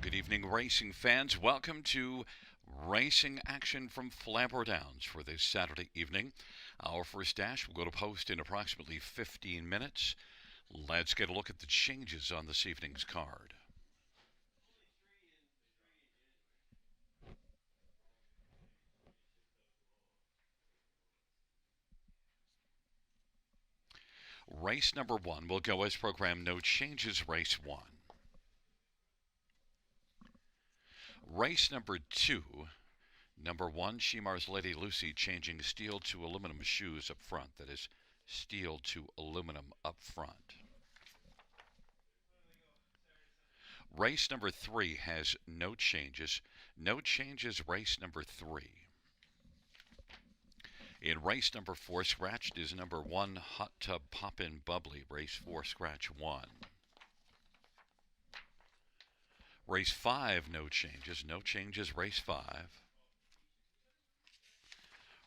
Good evening, racing fans. Welcome to Racing Action from Flamboro Downs for this Saturday evening. Our first dash will go to post in approximately 15 minutes. Let's get a look at the changes on this evening's card. Race number one will go as programmed. No changes, race one. Race number two. Number one, Shimar's Lady Lucy changing steel to aluminum shoes up front. That is steel to aluminum up front. Race number three has no changes. No changes, race number three. In race number four, scratched is number one, Hot Tub Poppin' Bubbly. Race four, scratch one. Race five, no changes. No changes, race five.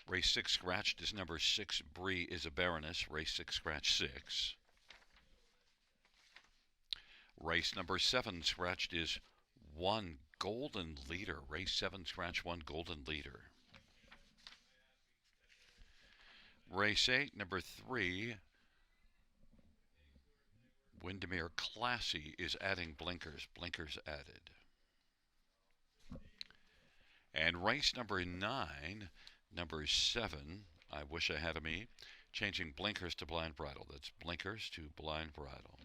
Race six, scratched is number six, Bree is a Baroness. Race six, scratch six. Race number seven, scratched is one, Golden Leader. Race seven, scratch one, Golden Leader. Race 8, number 3, Windermere Classy is adding blinkers. Blinkers added. And race number 9, number 7, I wish I had a me, changing blinkers to blind bridle. That's blinkers to blind bridle.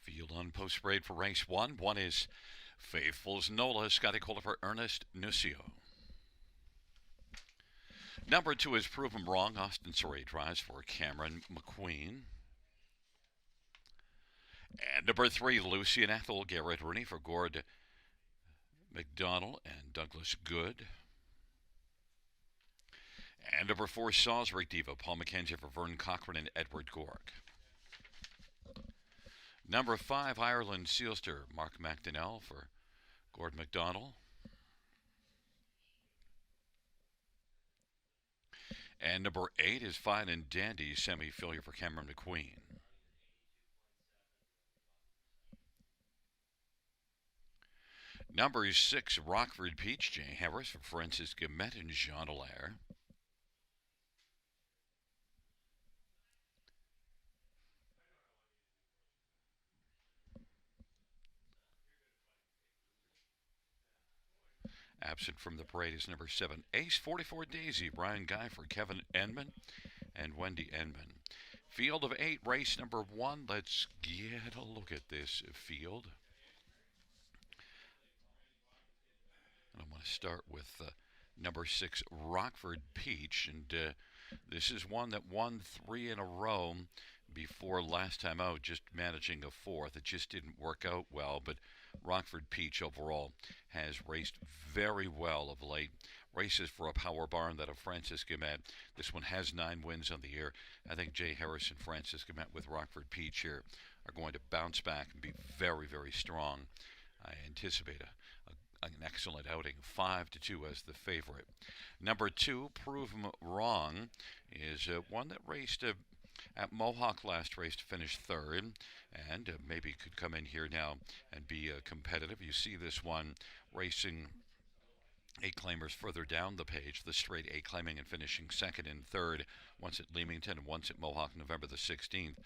Field on post parade for race one. One is Faithful's Nola, Scotty Kohler for Ernest Nucio. Number two is Prove 'em Wrong. Austin Surrey drives for Cameron McQueen. And number three, Lucy and Ethel Garrett Rooney for Gord McDonald and Douglas Good. And number four, Salisbury Diva, Paul McKenzie for Vern Cochran and Edward Gork. Number five, Ireland Sealster, Mark McDonnell for Gord McDonald. And number eight is Fine and Dandy, semi-failure for Cameron McQueen. Number six, Rockford Peach, Jay Harris for Francis Gumet and Jean Allaire. Absent from the parade is number seven, Ace 44 Daisy, Brian Guy for Kevin Enman and Wendy Enman. Field of eight, race number one. Let's get a look at this field. And I'm going to start with number six, Rockford Peach. And this is one that won three in a row before last time out, just managing a fourth. It just didn't work out well, but Rockford Peach overall has raced very well of late. Races for a power barn that of Francis Gumet. This one has 9 wins on the year. I think Jay Harris and Francis Gumet with Rockford Peach here are going to bounce back and be very, very strong. I anticipate an excellent outing. 5-2 as the favorite. Number two, Prove 'em Wrong, is one that raced at Mohawk last race to finish third, and maybe could come in here now and be competitive. You see this one racing eight claimers further down the page, the straight eight claiming and finishing second and third, once at Leamington and once at Mohawk November the 16th.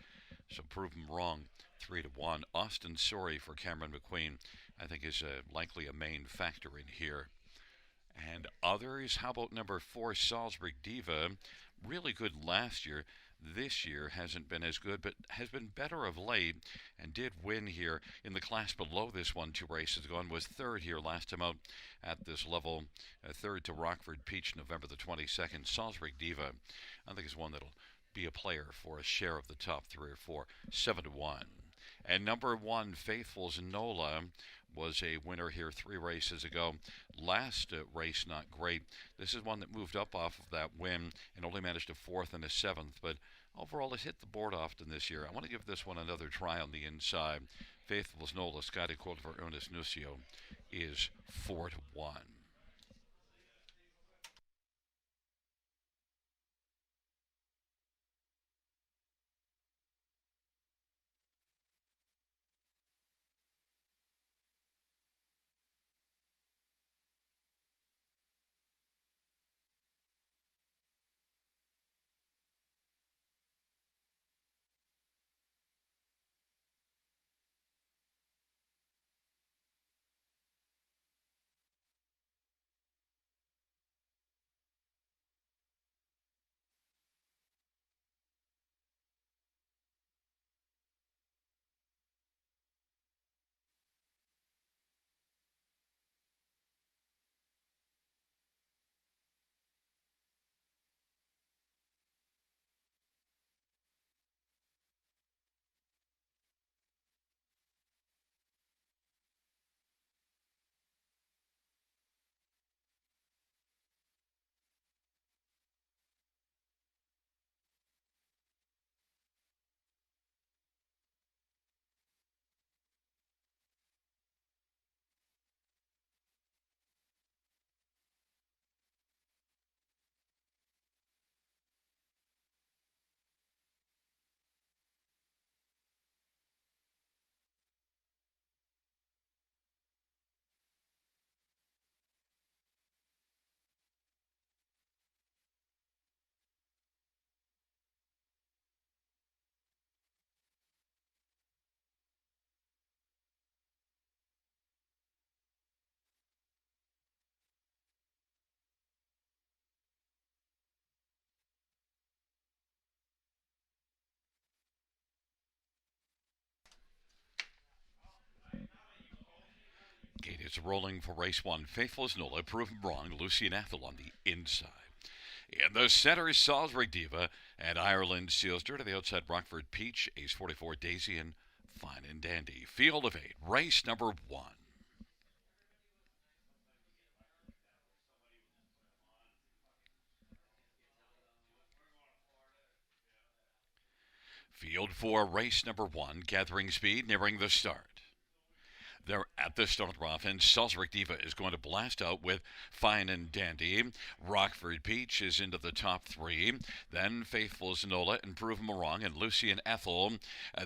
So Prove 'em Wrong, 3-1. Austin Sorry for Cameron McQueen, I think is likely a main factor in here. And others, how about number four, Salisbury Diva? Really good last year. This year hasn't been as good, but has been better of late and did win here in the class below this one 2 races ago and was third here last time out at this level. Third to Rockford Peach November the 22nd. Salisbury Diva, I think, is one that'll be a player for a share of the top 3 or 4. 7-1. And number one, Faithful's Nola, was a winner here 3 races ago. Last race, not great. This is one that moved up off of that win and only managed a 4th and a 7th, but overall it hit the board often this year. I want to give this one another try on the inside. Faithful's Nola, Scotty Quote for Ernest Nucio, is 4-1. gets rolling for race one. Faithful as Nola, proven wrong. Lucy and Ethel on the inside. In the center, Salisbury Diva and Ireland Sealster. To the outside, Rockford Peach, Ace 44 Daisy, and Fine and Dandy. Field of 8, race number 1. Field 4, race number 1, gathering speed, nearing the start. They're at the start off, and Salisbury Diva is going to blast out with Fine and Dandy. Rockford Peach is into the top 3. Then Faithful Zanola and Prove 'em Wrong, and Lucy and Ethel.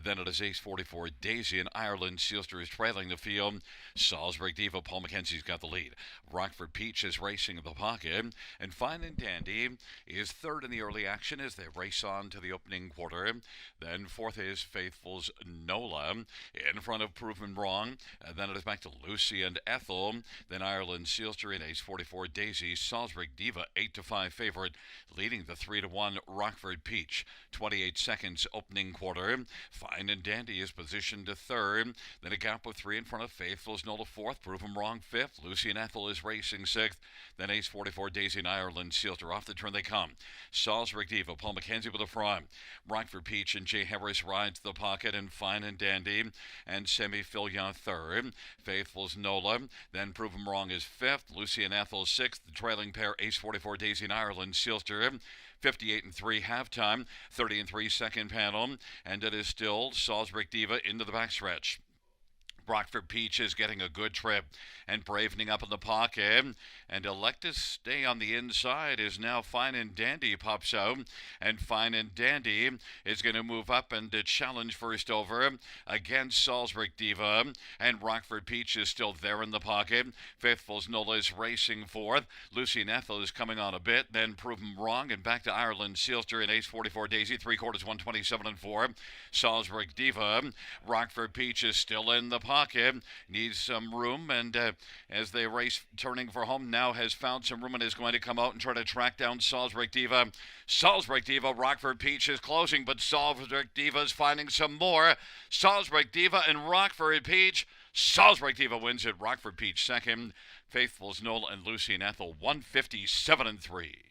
Then it is Ace 44 Daisy, and Ireland Sealster is trailing the field. Salisbury Diva, Paul McKenzie's got the lead. Rockford Peach is racing in the pocket, and Fine and Dandy is third in the early action as they race on to the opening quarter. Then fourth is Faithful's Nola in front of Proven Wrong. Then it is back to Lucy and Ethel. Then Ireland Sealster in Ace 44 Daisy. Salisbury Diva 8-5 favorite, leading the 3-1 Rockford Peach. 28 seconds opening quarter. Fine and Dandy is positioned to third. Then a gap of 3 in front of Faithful's Nola fourth. Prove 'em Wrong fifth. Lucy and Ethel is racing sixth. Then Ace 44 Daisy and Ireland Sealster. Off the turn they come. Salisbury Diva, Paul McKenzie with the front. Rockford Peach and Jay Harris rides the pocket, and Fine and Dandy and Semi Fillion third. Faithful's Nola. Then Prove 'em Wrong is fifth. Lucy and Ethel sixth. The trailing pair, Ace 44 Daisy and Ireland Sealster. 58-3 halftime. 30-3 second panel. And it is still Salisbury Diva into the backstretch. Rockford Peach is getting a good trip and bravening up in the pocket. And elect to stay on the inside is now Fine and Dandy pops out. And Fine and Dandy is going to move up and challenge first over against Salisbury Diva. And Rockford Peach is still there in the pocket. Faithful's Nola is racing fourth. Lucy and Ethel is coming on a bit. Then Prove 'em Wrong and back to Ireland Sealster in Ace 44 Daisy. 3/4 127-4. Salisbury Diva. Rockford Peach is still in the pocket. Needs some room, and as they race turning for home, now has found some room and is going to come out and try to track down Salisbury Diva. Salisbury Diva, Rockford Peach is closing, but Salisbury Diva is finding some more. Salisbury Diva and Rockford Peach. Salisbury Diva wins it. Rockford Peach second. Faithful's Noel and Lucy and Ethel 157-3.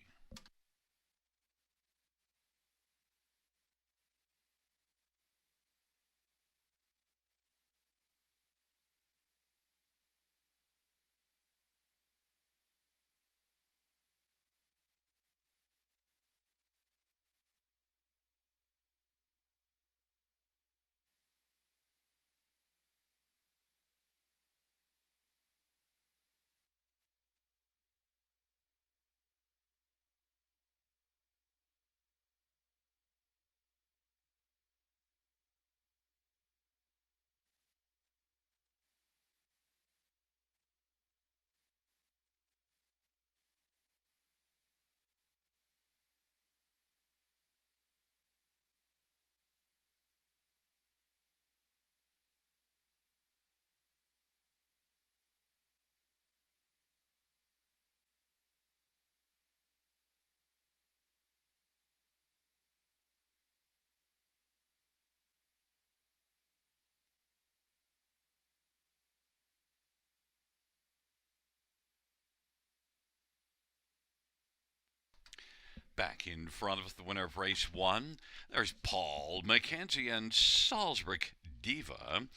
Back in front of the winner of race 1, there's Paul McKenzie and Salisbury Diva.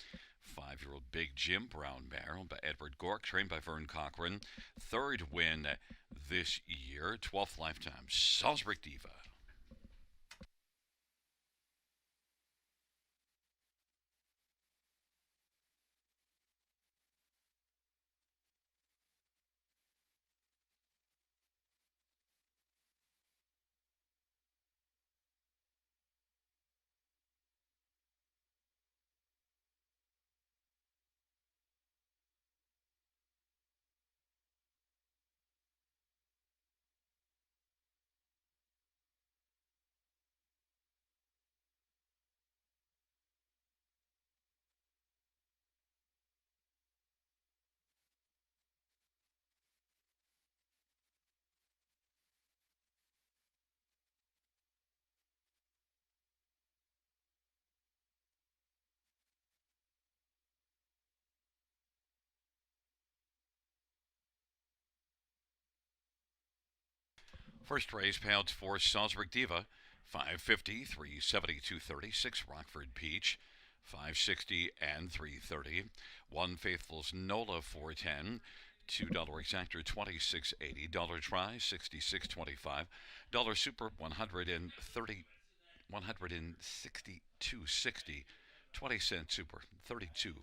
5-year-old Big Jim Brown mare by Edward Gork, trained by Vern Cochran. Third win this year, 12th lifetime. Salisbury Diva. First race payouts for Salzburg Diva, 550, 370, 230. 6 Rockford Peach, 560 and 330. 1 Faithful's Nola, 410. $2 exactor, 26.80. Dollar try, 66.25. Dollar super, 130, 162.60. 20-cent super, 32.52.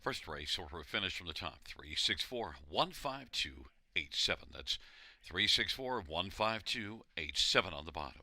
First race order of finish from the top, 364-152-87. That's 364-152-87 on the bottom.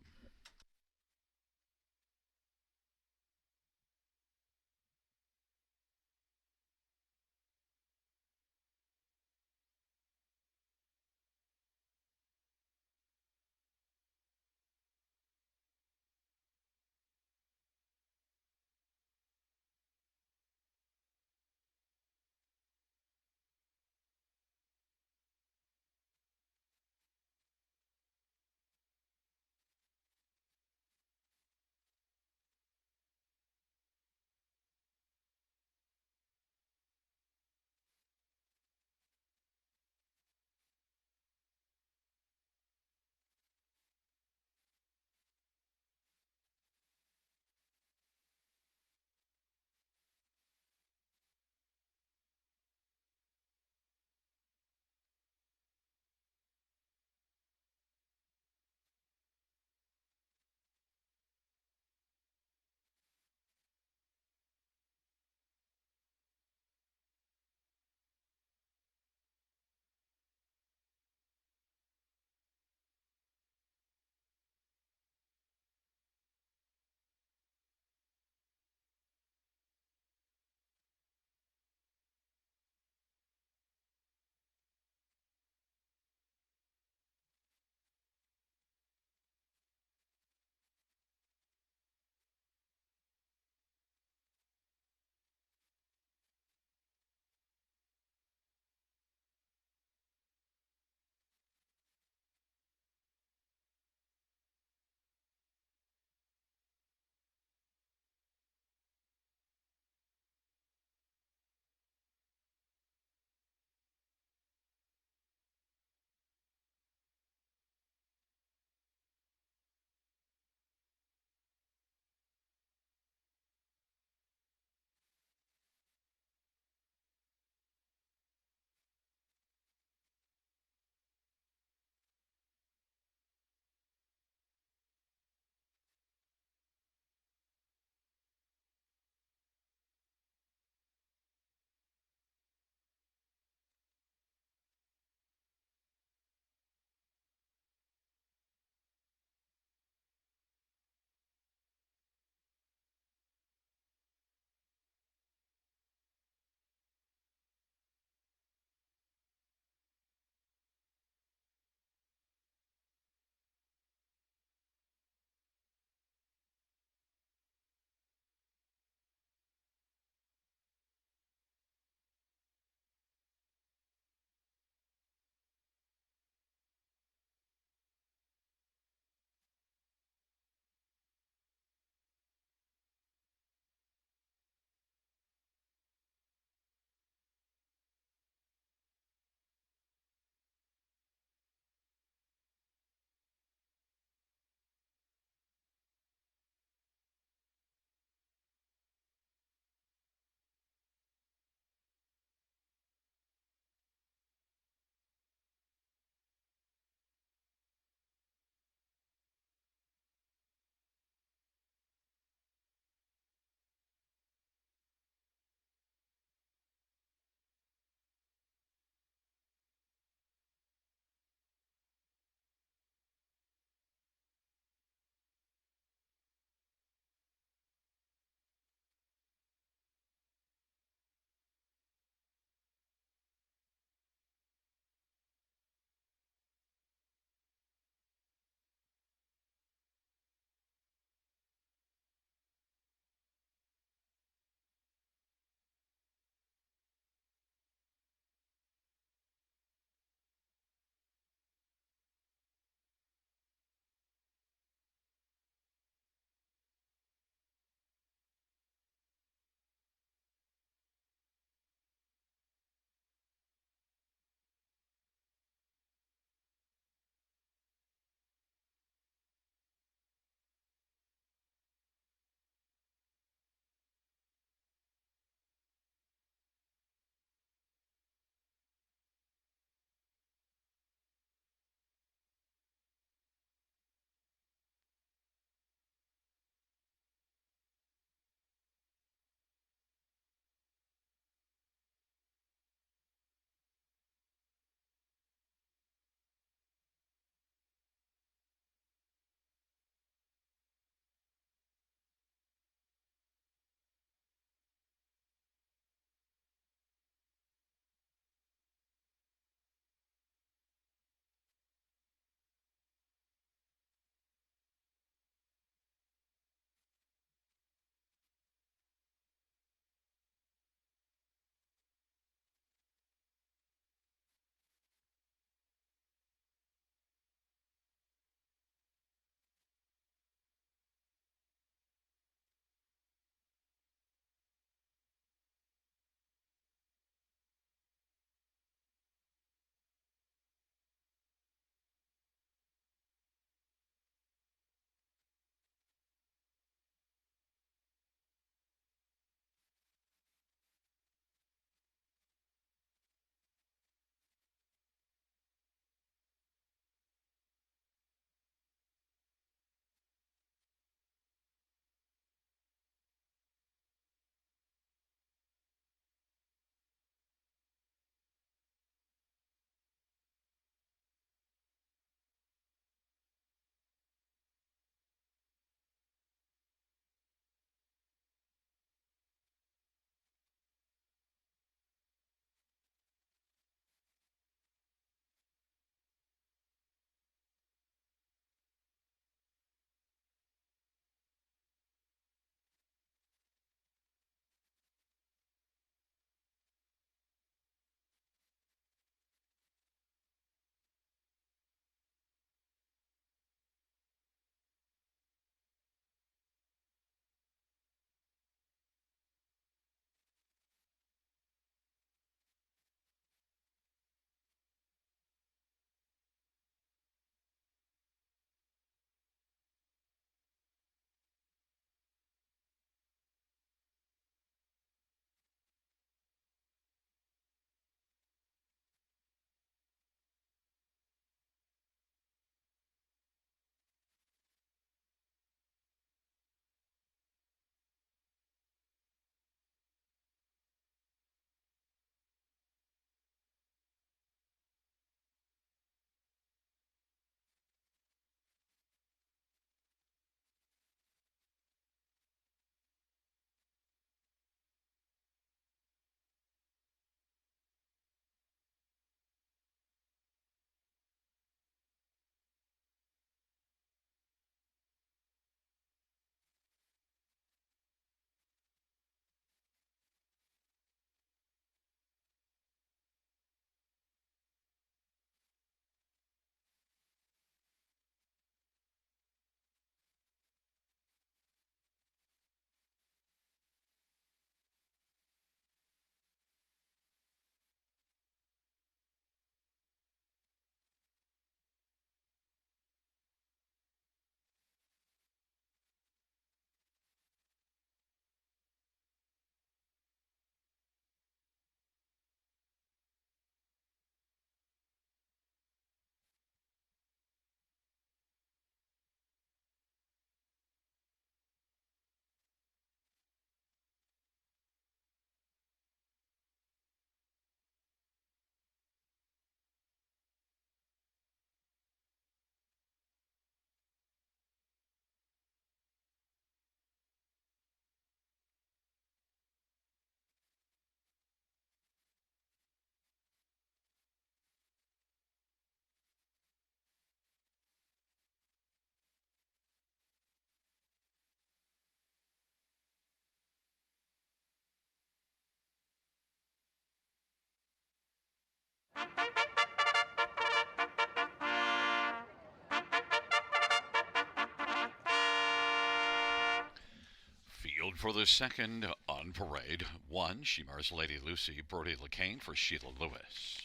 Field for the second on parade. 1, Shemar's Lady Lucy, Brody LeCain for Sheila Lewis.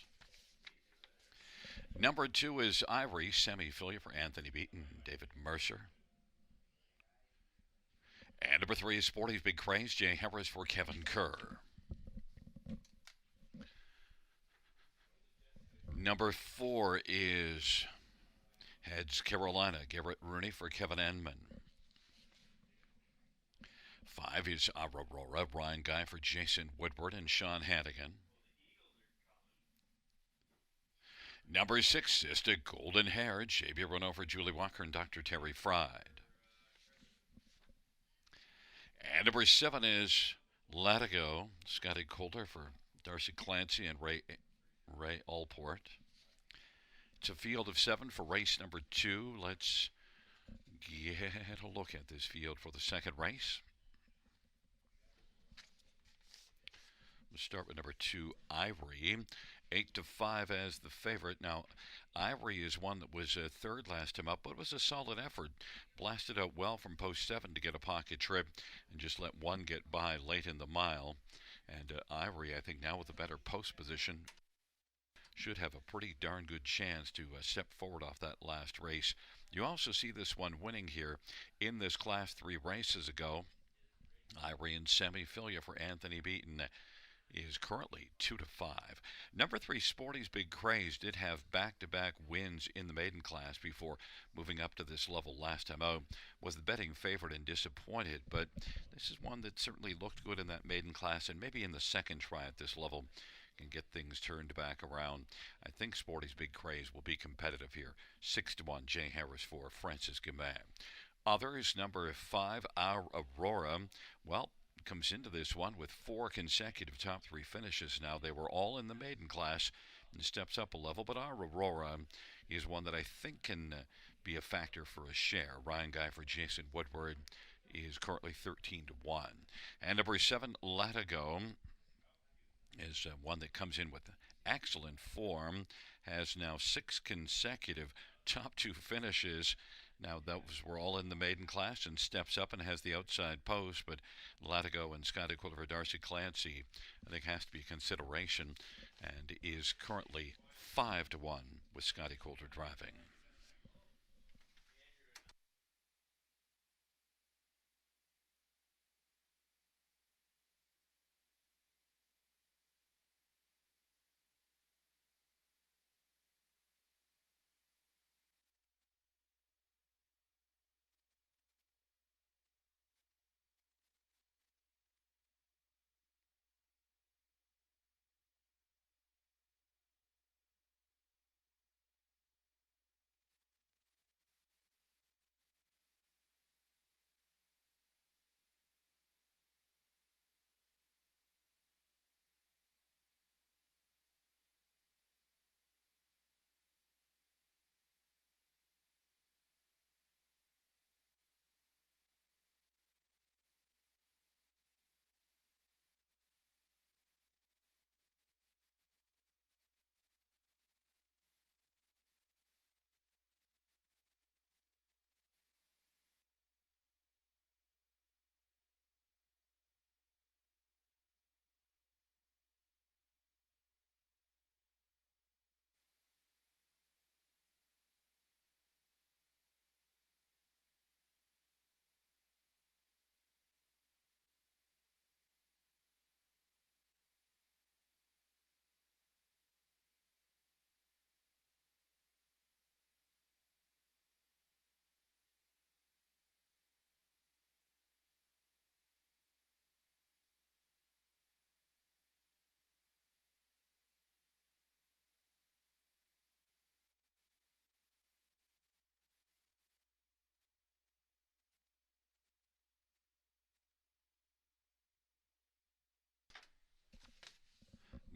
Number 2 is Ivory, semi-filly for Anthony Beaton, David Mercer. And number 3 is Sporty's Big Craze, Jay Harris for Kevin Kerr. Number 4 is Heads Carolina, Garrett Rooney for Kevin Enman. 5 is Aurora, Ryan Guy for Jason Woodward and Sean Hannigan. Number 6 is the Golden Hair, J.B. Renault for Julie Walker and Dr. Terry Fried. And number 7 is Latigo, Scotty Coulter for Darcy Clancy and Ray Allport. It's a field of 7 for race number 2. Let's get a look at this field for the second race. We'll start with number 2, Ivory. 8-5 as the favorite. Now, Ivory is one that was third last time up, but it was a solid effort. Blasted out well from post 7 to get a pocket trip and just let one get by late in the mile. And Ivory, I think now with a better post position, should have a pretty darn good chance to step forward off that last race. You also see this one winning here in this Class 3 races ago. Ivory and semi-filia for Anthony Beaton is currently 2-5. Number 3, Sporty's Big Craze, did have back-to-back wins in the maiden class before moving up to this level last time out. Was the betting favorite and disappointed, but this is one that certainly looked good in that maiden class, and maybe in the second try at this level can get things turned back around. I think Sporty's Big Craze will be competitive here. 6-1, Jay Harris for Francis Gimay. Others, number 5, Aurora. Well, comes into this one with 4 consecutive top 3 finishes now. They were all in the maiden class and steps up a level, but our Aurora is one that I think can be a factor for a share. Ryan Guy for Jason Woodward is currently 13-1. And number 7, Latigo, is one that comes in with excellent form, has now 6 consecutive top 2 finishes. Now, those were all in the maiden class and steps up and has the outside post, but Latigo and Scotty Coulter for Darcy Clancy, I think, has to be a consideration and is currently 5-1 with Scotty Coulter driving.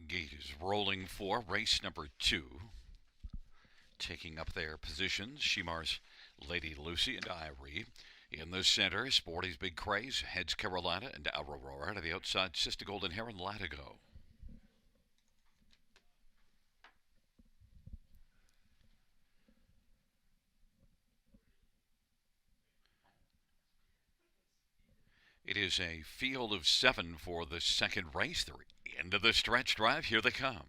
Gate is rolling for race number 2. Taking up their positions, Shemar's Lady Lucy and Ivory. In the center, Sporty's Big Craze, Heads Carolina and Aurora. To the outside, Sister Golden Hair and Latigo. It is a field of 7 for the second race. They're into the stretch drive. Here they come.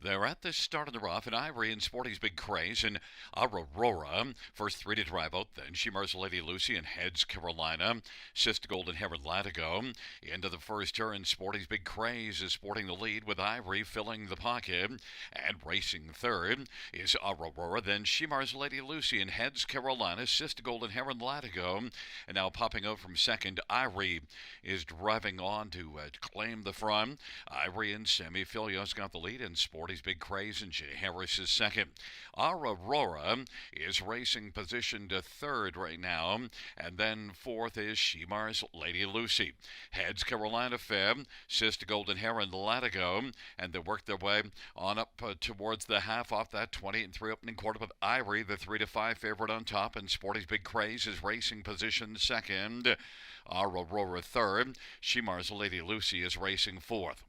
They're at the start of the rough, and Ivory and Sporty's Big Craze and Aurora. First three to drive out, then Shimmer's Lady Lucy and Heads Carolina. Sister Golden Heron Latigo. Into the first turn, Sporty's Big Craze is sporting the lead with Ivory filling the pocket. And racing third is Aurora, then Shimmer's Lady Lucy and Heads Carolina. Sister Golden Heron Latigo. And now popping out from second, Ivory is driving on to claim the front. Ivory and Sammy Filio's got the lead, and Sporty's Big Craze and Jay Harris is second. Aurora is racing position to third right now, and then fourth is Shimar's Lady Lucy. Heads Carolina Feb, Sister Golden Heron Latigo, and they work their way on up towards the half off that 28-3 opening quarter with Ivory, the 3-5 favorite on top, and Sporty's Big Craze is racing position second. Aurora third. Shimar's Lady Lucy is racing fourth.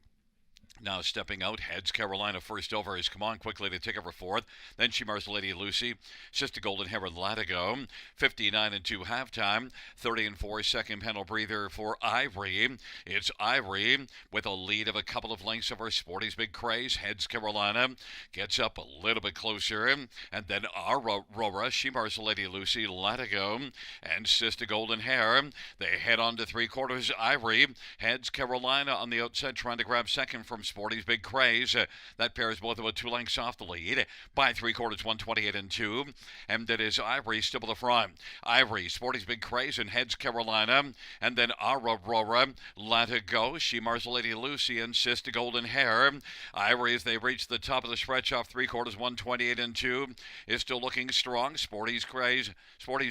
Now stepping out, Heads Carolina first over is come on quickly to take over fourth. Then Shimar's Lady Lucy, Sister Golden Heron Latigo, 59-2 halftime, 30-4 second panel breather for Ivory. It's Ivory with a lead of a couple of lengths over Sporty's Big Craze. Heads Carolina gets up a little bit closer, and then Aurora, Shimar's Lady Lucy, Latigo, and Sister Golden Hair. They head on to three quarters. Ivory, Heads Carolina on the outside trying to grab second from Sporty's Big Craze. That pairs both of them 2 lengths off the lead by three quarters, 128-2. And it is Ivory still at the front. Ivory, Sporty's Big Craze, and Heads Carolina. And then Aurora, Latigo, Shimar's Lady Lucy, and Sister Golden Hair. Ivory, as they reach the top of the stretch off three quarters, 128-2, is still looking strong. Sporty's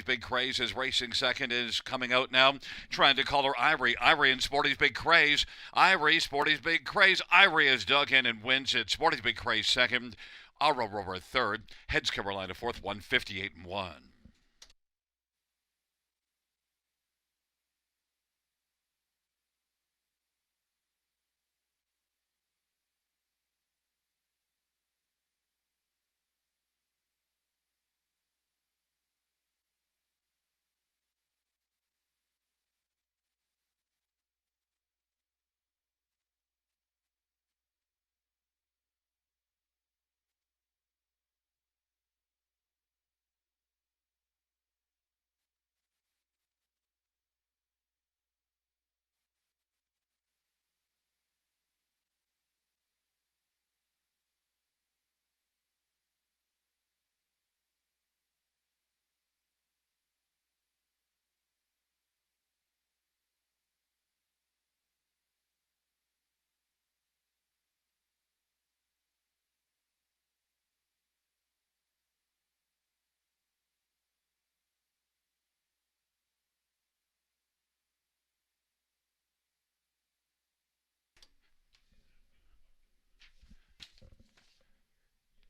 Big Craze is racing second, is coming out now, trying to collar Ivory. Ivory and Sporty's Big Craze. Ivory, Sporty's Big Craze. Ivory is dug in and wins it. Sporty's Big Craze second. Aurora third. Heads Carolina fourth, 158-1.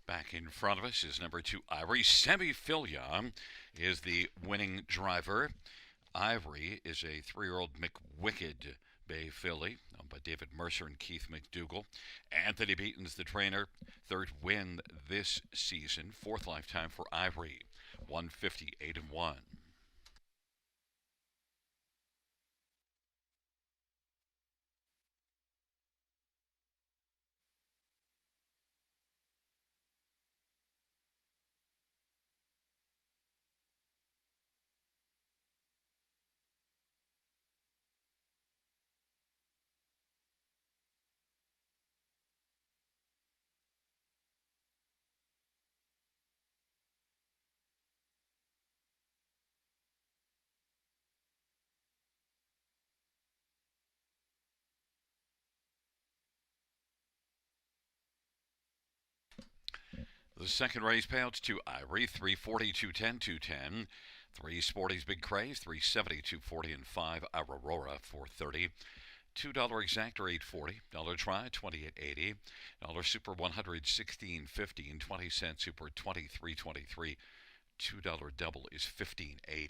Back in front of us is number 2, Ivory. Sammy Filia is the winning driver. Ivory is a 3-year-old McWicked Bay filly, owned by David Mercer and Keith McDougall. Anthony Beaton's the trainer. Third win this season. Fourth lifetime for Ivory. 158-1. The second race payouts to Ivory, 340, 210, 210. 3 Sporty's Big Craze, 370, 240, and 5 Aurora, 430. $2 exactor, $8.40. Dollar try, $28.80. Dollar super, $116.15. 20-cent super, $23.23. $2 double is $15.80.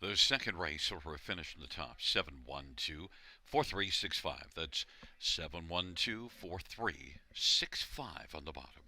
The second race over a finish in the top, 712-4365. That's 712-4365 on the bottom.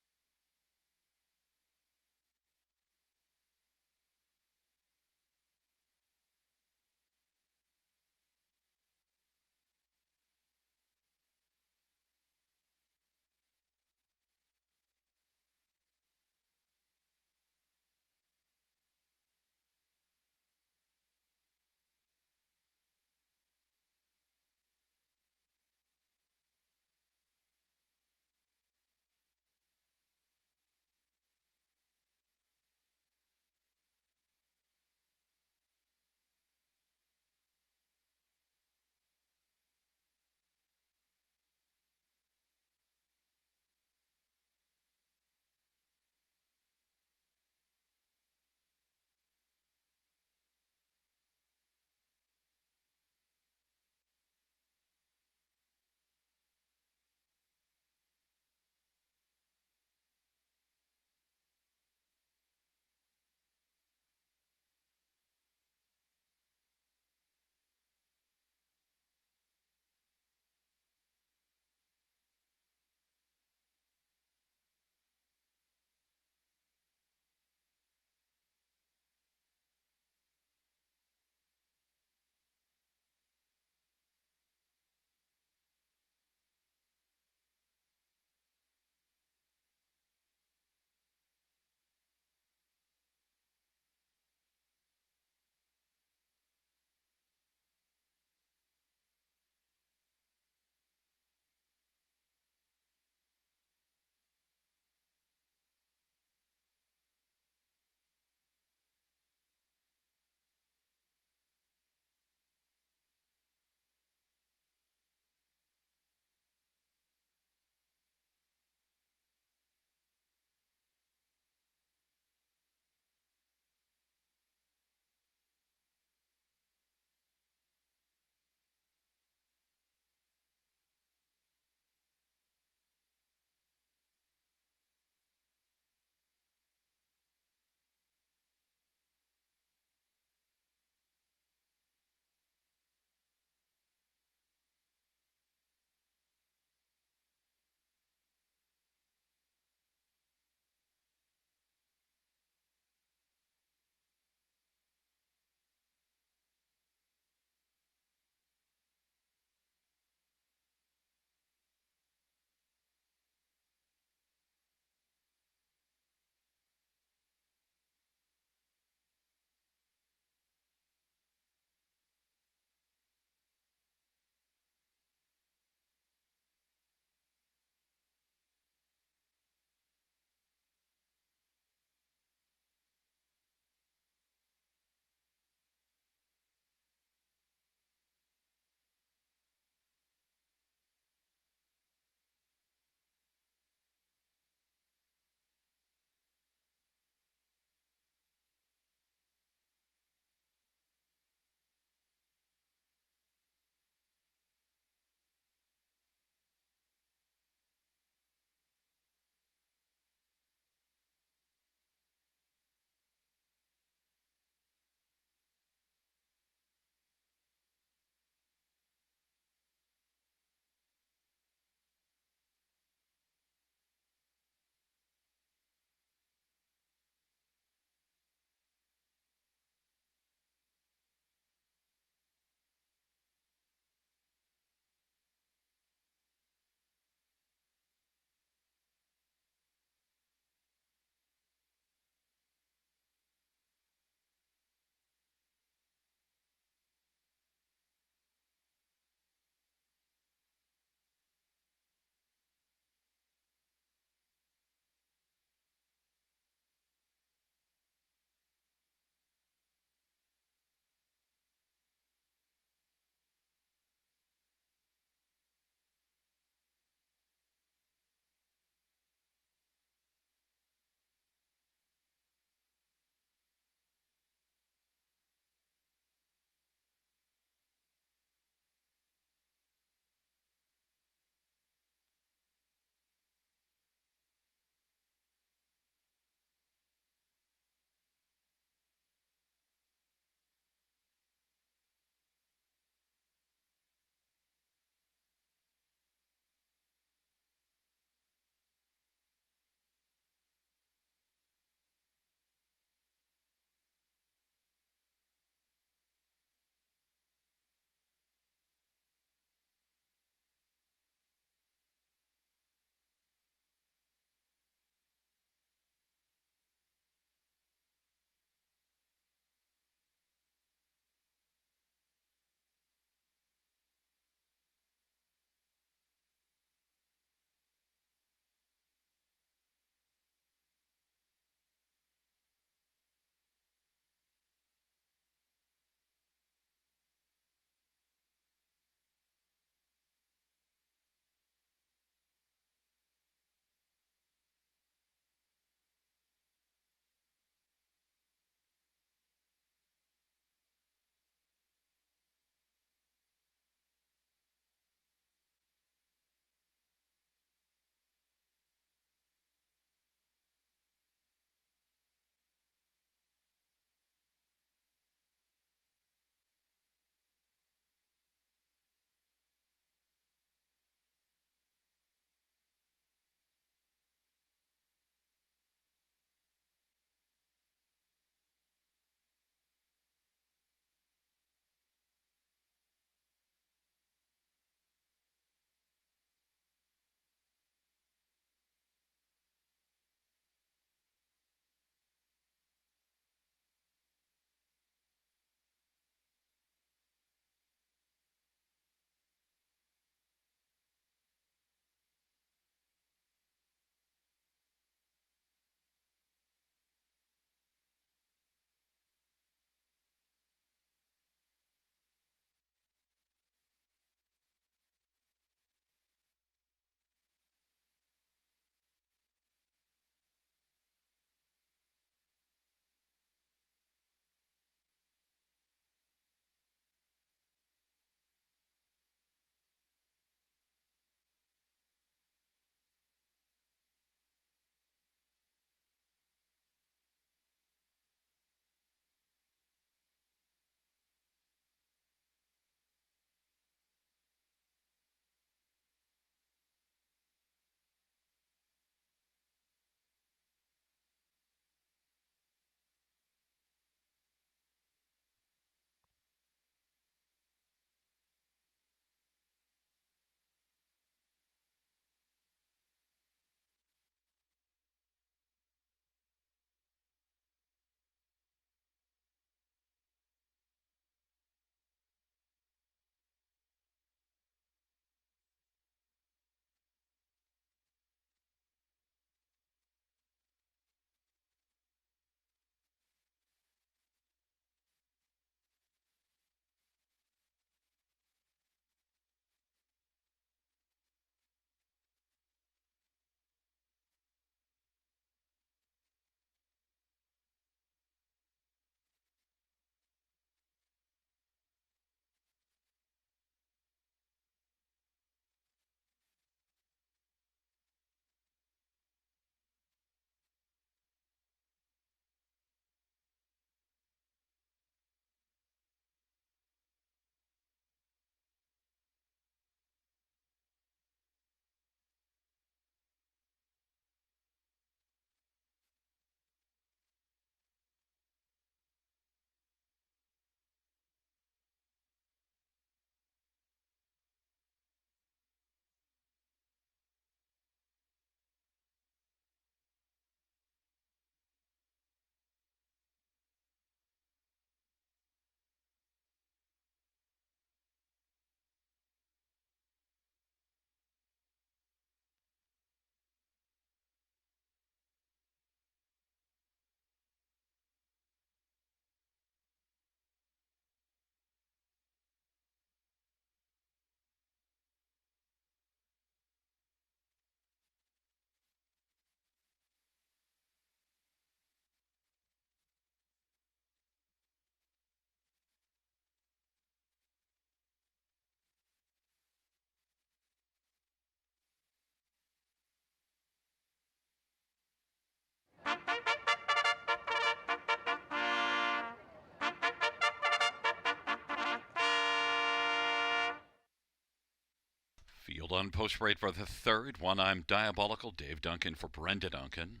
Field on post parade for the third one. I'm Diabolical, Dave Duncan for Brenda Duncan.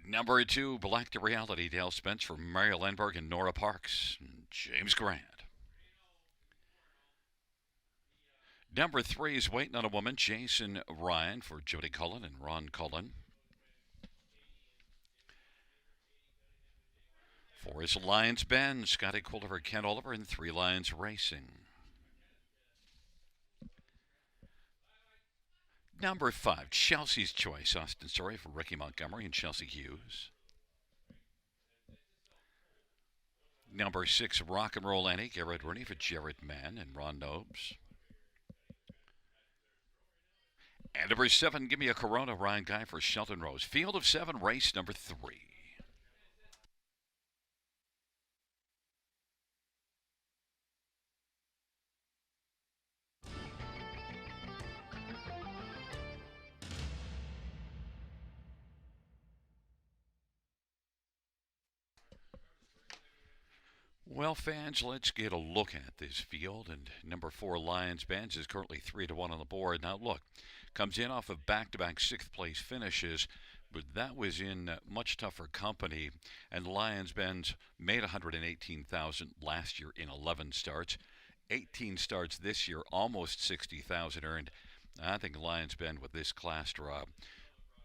Number 2, Black to Reality, Dale Spence for Mario Lindbergh and Nora Parks. James Grant. Number 3 is Waiting on a Woman, Jason Ryan for Jody Cullen and Ron Cullen. 4 is Lions Bend, Scotty Quilliver, Ken Oliver, and 3 Lions Racing. Number 5, Chelsea's Choice, Austin Story for Ricky Montgomery and Chelsea Hughes. Number 6, Rock and Roll Annie, Garrett Rooney for Jared Mann and Ron Nobes. And number 7, Give Me a Corona, Ryan Guy for Shelton Rose. Field of 7, race number 3. Well, fans, let's get a look at this field. And number 4, Lions Benz, is currently 3-1 on the board. Now, look, comes in off of back-to-back sixth-place finishes, but that was in much tougher company. And Lions Benz made $118,000 last year in 11 starts. 18 starts this year, almost $60,000 earned. I think Lions Bend with this class draw,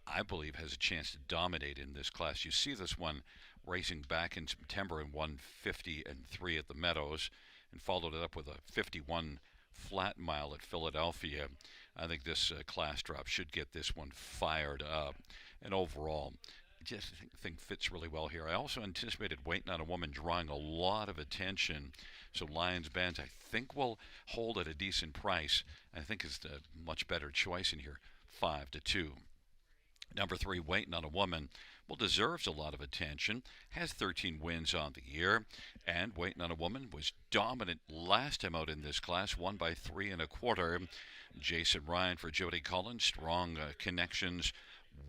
I believe, has a chance to dominate in this class. You see this one racing back in September and won 50-3 at the Meadows and followed it up with a 51 flat mile at Philadelphia. I think this class drop should get this one fired up. And overall, I just think fits really well here. I also anticipated Waiting on a Woman drawing a lot of attention. So Lions Bands, I think, will hold at a decent price. I think is the much better choice in here, 5-2. Number 3, Waiting on a Woman, well, deserves a lot of attention, has 13 wins on the year, and Waiting on a Woman was dominant last time out in this class, won by 3 1/4. Jason Ryan for Jody Collins, strong connections.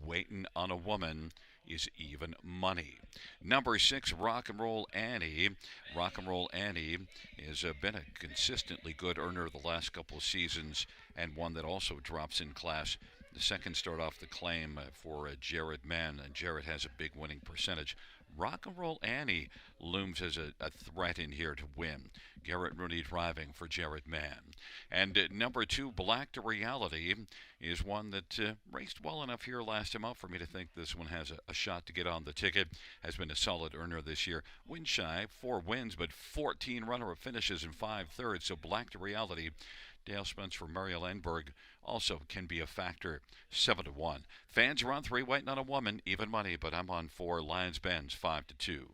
Waiting on a Woman is even money. Number 6, Rock and Roll Annie. Rock and Roll Annie has been a consistently good earner the last couple of seasons, and one that also drops in class. The second start off the claim for Jared Mann, and Jared has a big winning percentage. Rock and Roll Annie looms as a threat in here to win. Garrett Rooney driving for Jared Mann. And number 2, Black to Reality, is one that raced well enough here last time out for me to think this one has a shot to get on the ticket. Has been a solid earner this year. Win shy, 4 wins, but 14 runner-up finishes in 5/3. So Black to Reality, Dale Spence for Mario Lindbergh, also can be a factor, 7-1. Fans are on 3, Waiting on a Woman, even money, but I'm on 4, Lions Benz, 5-2.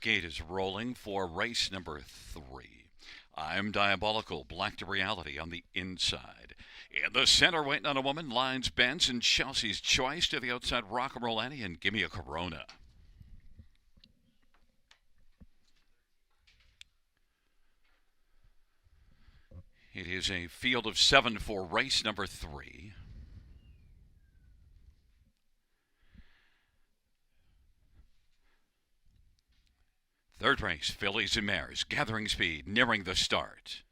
Gate is rolling for race number 3. I'm Diabolical, Black to Reality on the inside. In the center, Waiting on a Woman, Lions Benz and Chelsea's Choice. To the outside, Rock and Roll Annie and Gimme a Corona. It is a field of 7 for race number 3. Third race, fillies and mares, gathering speed, nearing the start.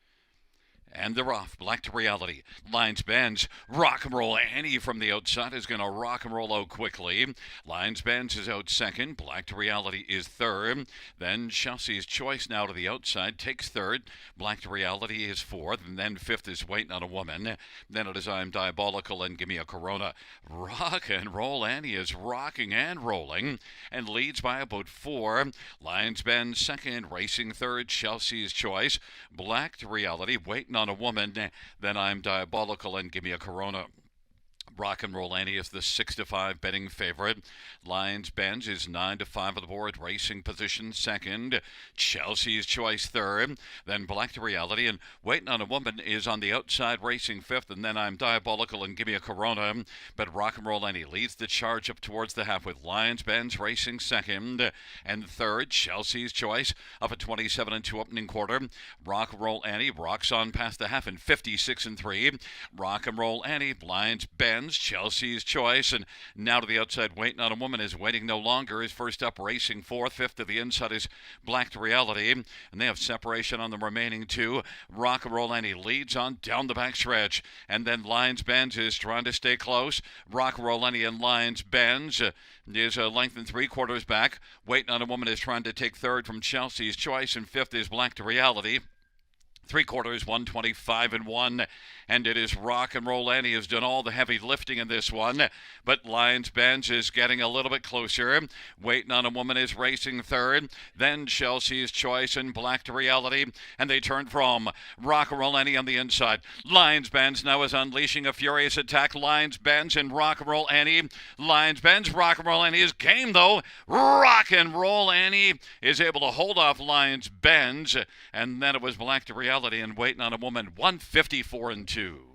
And they're off. Black to reality. Lines bends. Rock and roll. Annie from the outside is going to rock and roll out quickly. Lines bends is out second. Black to reality is third. Then Chelsea's choice now to the outside takes third. Black to reality is fourth. And then fifth is Waiting on a Woman. Then it is I'm Diabolical and Give Me a Corona. Rock and roll. Annie is rocking and rolling and leads by about 4. Lines bend second. Racing third. Chelsea's choice. Black to reality. Waiting on a Woman, then I'm Diabolical and Give Me a Corona. Rock and Roll Annie is the 6-5 betting favorite. Lions Benz is 9-5 on the board. Racing position second. Chelsea's Choice third. Then Black to Reality and Waiting on a Woman is on the outside, racing fifth. And then I'm Diabolical and Give Me a Corona. But Rock and Roll Annie leads the charge up towards the half with Lions Benz racing second. And third, Chelsea's Choice up at 27 and 2 opening quarter. Rock and Roll Annie rocks on past the half in 56 and 3. Rock and Roll Annie, Lions Benz, Chelsea's Choice, and now to the outside, Waiting on a Woman is waiting no longer. Is first up, racing fourth. Fifth to the inside is Black to Reality, and they have separation on the remaining 2. Rock and Roll Annie leads on down the back stretch, and then Lions Benz is trying to stay close. Rock and Roll Annie and Lions Benz is a length and 3/4 back. Waiting on a Woman is trying to take third from Chelsea's Choice, and fifth is Black to Reality. 3/4, 125 and 1, and it is Rock and Roll Annie has done all the heavy lifting in this one, but Lions Benz is getting a little bit closer. Waiting on a Woman is racing third, then Chelsea's Choice and Black to Reality, and they turn from Rock and Roll Annie on the inside. Lions Benz now is unleashing a furious attack. Lions Benz and Rock and Roll Annie. Lions Benz, Rock and Roll Annie is game though. Rock and Roll Annie is able to hold off Lions Benz, and then it was Black to Reality and Waiting on a Woman, 154 and 2.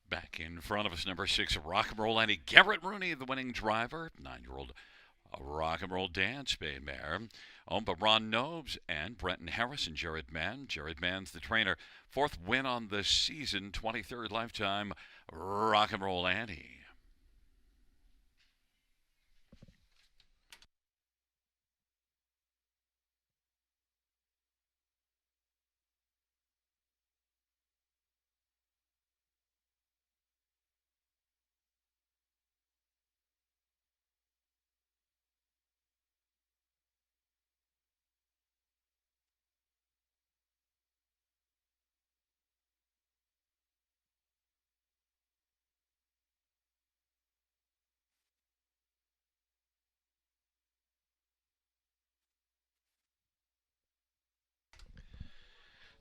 Back in front of us, number 6, Rock and Roll Annie. Garrett Rooney, the winning driver. 9-year-old Rock and Roll Dance Bay mare. Owned by Ron Nobes and Brenton Harris and Jared Mann. Jared Mann's the trainer. 4th win on the season, 23rd lifetime. Rock and Roll Annie.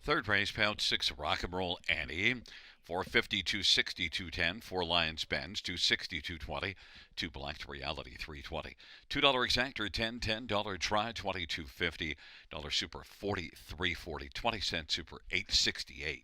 Third race, pound 6, Rock and Roll Annie. 450, 260, 210. 4 Lions Benz, 260, 220. 2 Black to Reality, 320. $2 exactor, 10, $10 try, 22.50. Dollar super, 43.40. 20-cent super, 8.68.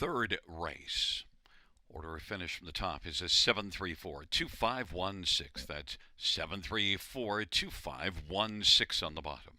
third race. Order of finish from the top is a 734-2516. That's 734-2516 on the bottom.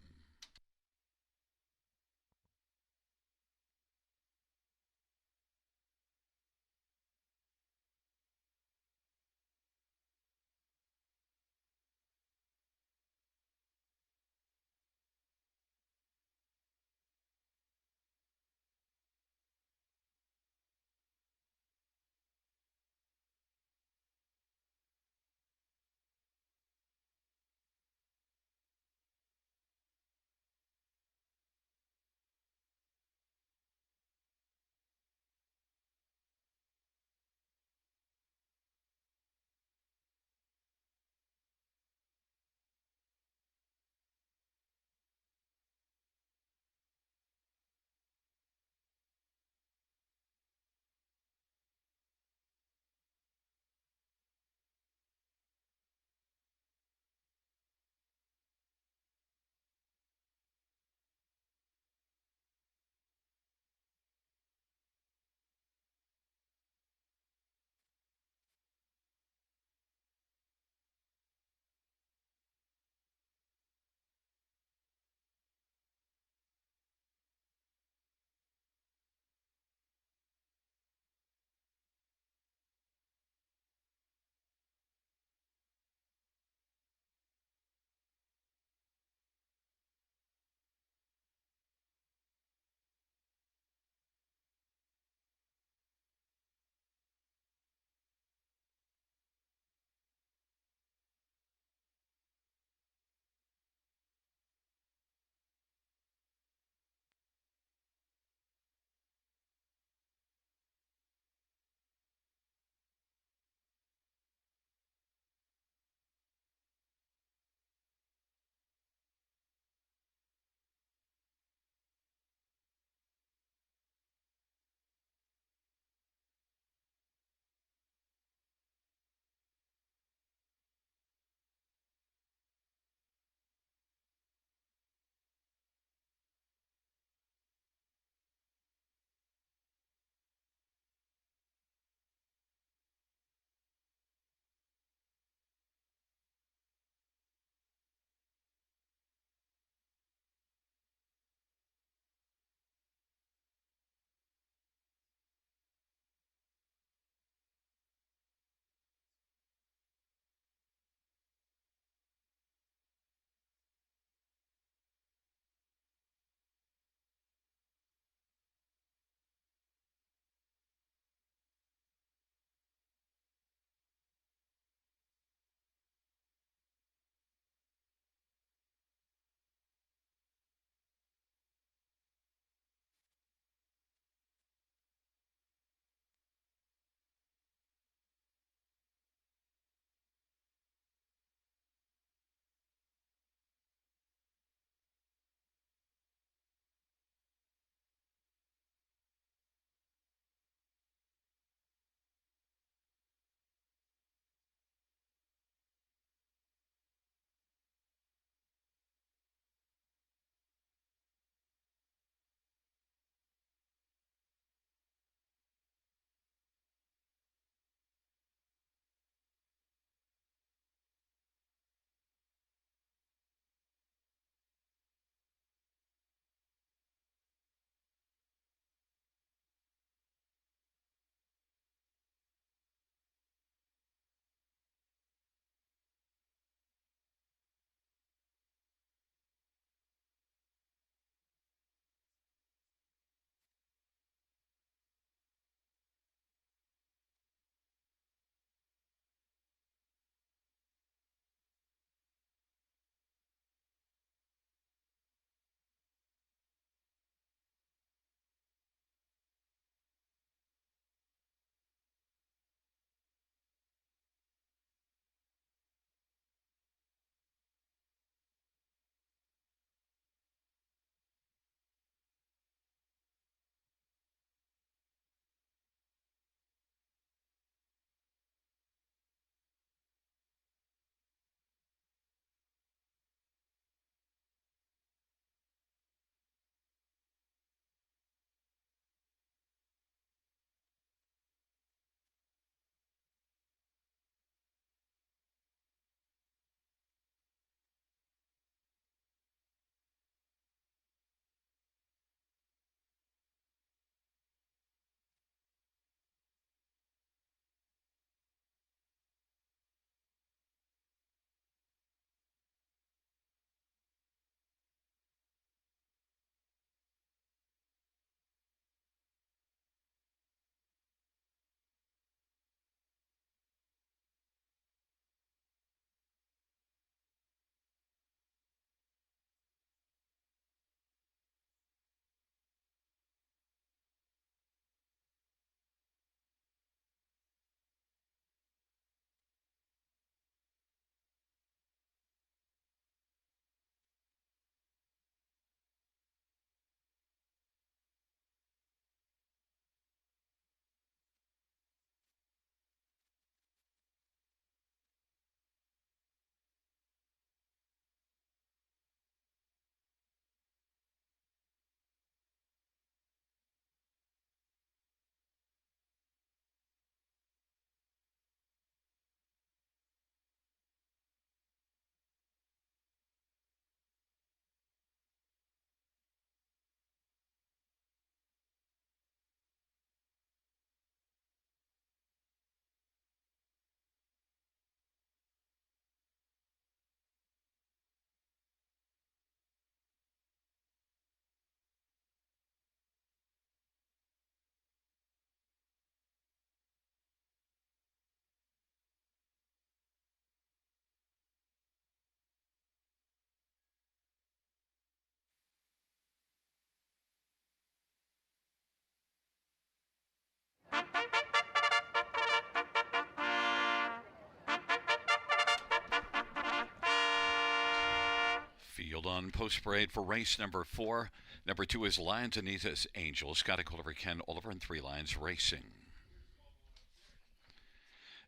field on post parade for race number 4. Number 2 is Lions Anita's Angel. Scotty Oliver, Ken Oliver, and 3 Lions Racing.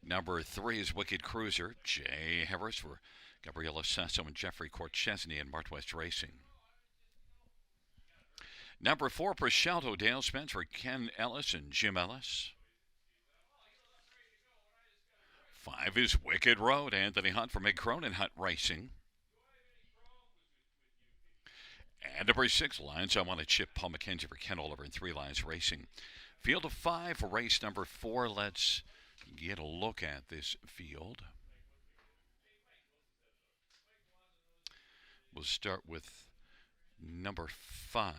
Number 3 is Wicked Cruiser. Jay Harris for Gabriela Sasso and Jeffrey Corchesney and Martwest Racing. Number 4, Prosciutto Dale Spencer, Ken Ellis and Jim Ellis. 5 is Wicked Road, Anthony Hunt for Meg Cronin Hunt Racing. And number 6, Lions I Want to Chip, Paul McKenzie for Ken Oliver and 3 Lions Racing. Field of 5 for race number 4. Let's get a look at this field. We'll start with number 5,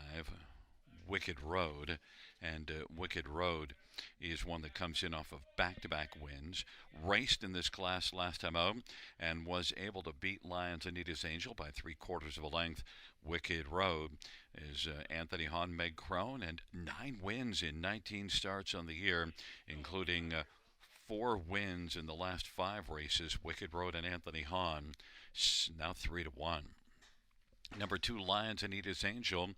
Wicked Road. And Wicked Road is one that comes in off of back-to-back wins. Raced in this class last time out and was able to beat Lions Anita's Angel by 3/4 of a length. Wicked Road is Anthony Hahn, Meg Crone, and 9 wins in 19 starts on the year, including 4 wins in the last 5 races. Wicked Road and Anthony Hahn, now 3-1. Number 2, Lions Anita's Angel,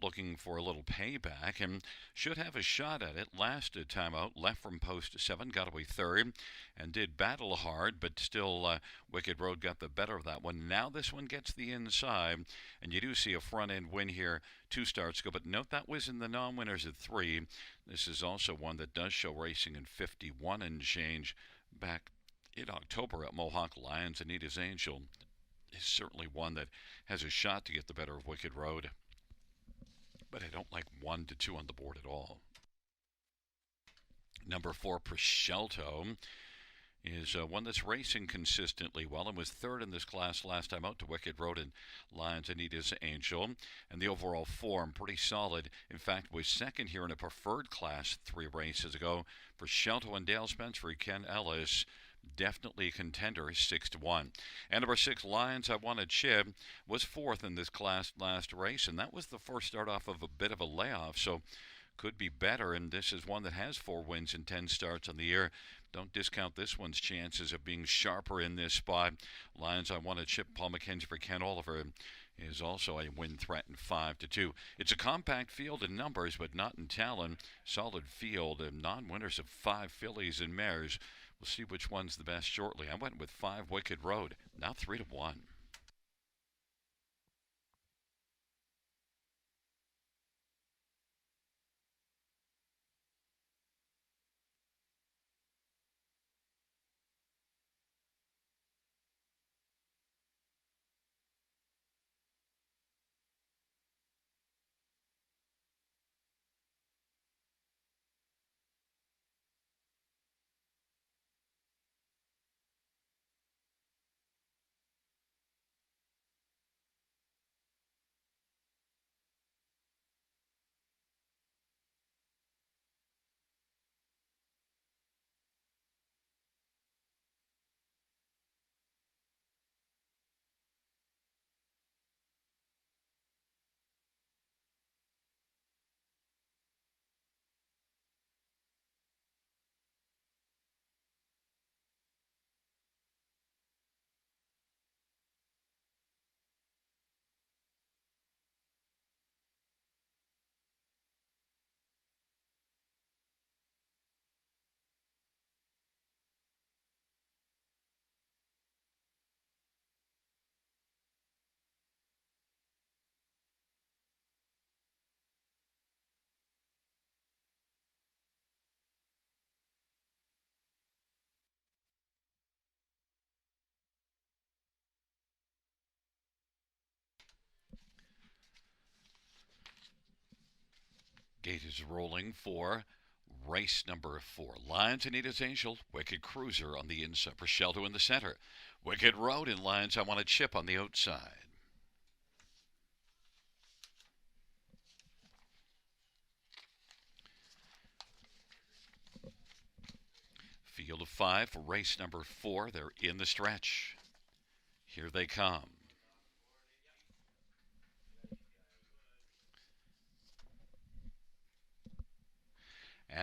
looking for a little payback and should have a shot at it. Last time out, left from post 7, got away 3rd and did battle hard, but still Wicked Road got the better of that one. Now this one gets the inside, and you do see a front-end win here 2 starts ago, but note that was in the non-winners at 3. This is also one that does show racing in 51 and change back in October at Mohawk. Lions Anita's Angel is certainly one that has a shot to get the better of Wicked Road, but I don't like 1 to 2 on the board at all. Number 4, Prosciutto, is one that's racing consistently well and was 3rd in this class last time out to Wicked Road and Lions Anita's Angel. And the overall form pretty solid. In fact, was 2nd here in a preferred class 3 races ago. Prosciutto and Dale Spencer, Ken Ellis, definitely a contender, 6-1. And number 6, Lions I Want to Chip, was 4th in this class last race, and that was the first start off of a bit of a layoff, so could be better. And this is one that has 4 wins in 10 starts on the year. Don't discount this one's chances of being sharper in this spot. Lions I Want to Chip, Paul McKenzie for Ken Oliver, is also a win threatened 5-2. It's a compact field in numbers, but not in talent. Solid field and non-winners of 5 fillies and mares. We'll see which one's the best shortly. I went with 5, Wicked Road, now 3-1. Gate is rolling for race number 4. Lions Anita's Angel, Wicked Cruiser on the inside, Prosciutto in the center. Wicked Road and Lions I Want to Chip on the outside. Field of 5 for race number 4. They're in the stretch. Here they come.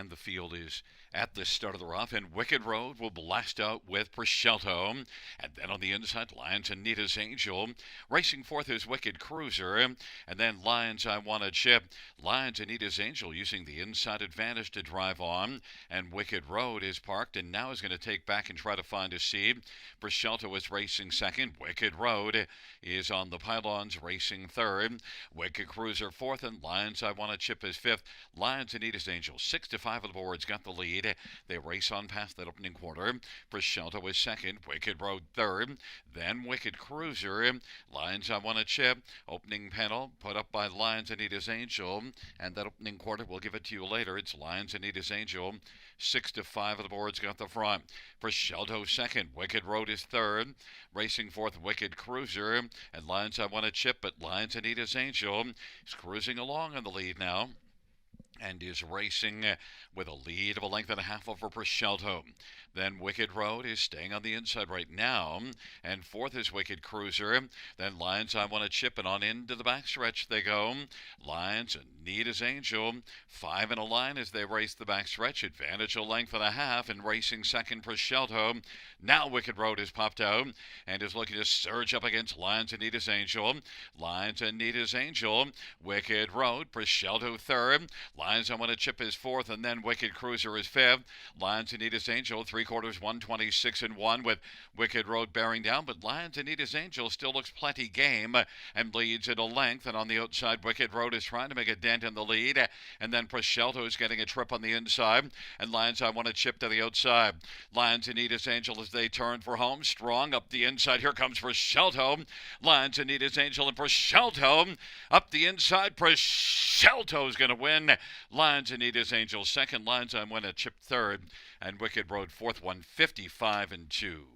And the field is at the start of the rough, and Wicked Road will blast out with Prosciutto. And then on the inside, Lions and Nita's Angel. Racing fourth is Wicked Cruiser. And then Lions I Wanna Chip. Lions and Nita's Angel using the inside advantage to drive on. And Wicked Road is parked and now is going to take back and try to find a seed. Prosciutto is racing second. Wicked Road is on the pylons racing third. Wicked Cruiser fourth, and Lions I Wanna Chip is fifth. Lions and Nita's Angel 6-5 on the boards got the lead. They race on past that opening quarter. Prosciutto is second. Wicked Road third. Then Wicked Cruiser. Lions I Wanna Chip. Opening panel put up by Lions and Nita's Angel. And that opening quarter, we'll give it to you later. It's Lions and Nita's Angel. 6-5 of the boards got the front. Prosciutto second. Wicked Road is third. Racing fourth, Wicked Cruiser. And Lions I Wanna Chip, but Lions and Nita's Angel is cruising along in the lead now. And is racing with a lead of a length and a half over Prosciutto. Then Wicked Road is staying on the inside right now. And fourth is Wicked Cruiser. Then Lions I Wanna Chip, and on into the backstretch they go. Lions and Nita's Angel. 5 in a line as they race the backstretch. Advantage a length and a half, and racing second Prosciutto. Now Wicked Road has popped out and is looking to surge up against Lions and Nita's Angel. Lions and Nita's Angel. Wicked Road. Prosciutto third. Lions I Wanna Chip is fourth, and then Wicked Cruiser is fifth. Lions and Nita's Angel, 3/4, 126-1 with Wicked Road bearing down, but Lions and Nita's Angel still looks plenty game and leads at a length. And on the outside, Wicked Road is trying to make a dent in the lead, and then Prosciutto is getting a trip on the inside, and Lions I Wanna Chip to the outside. Lions and Nita's Angel as they turn for home, strong up the inside. Here comes Prosciutto. Lions and Nita's Angel and Prosciutto up the inside. Prosciutto is going to win. Lions and Nita's Angel second. Lions I Wanna Chip third, and Wicked Road fourth, 155-2.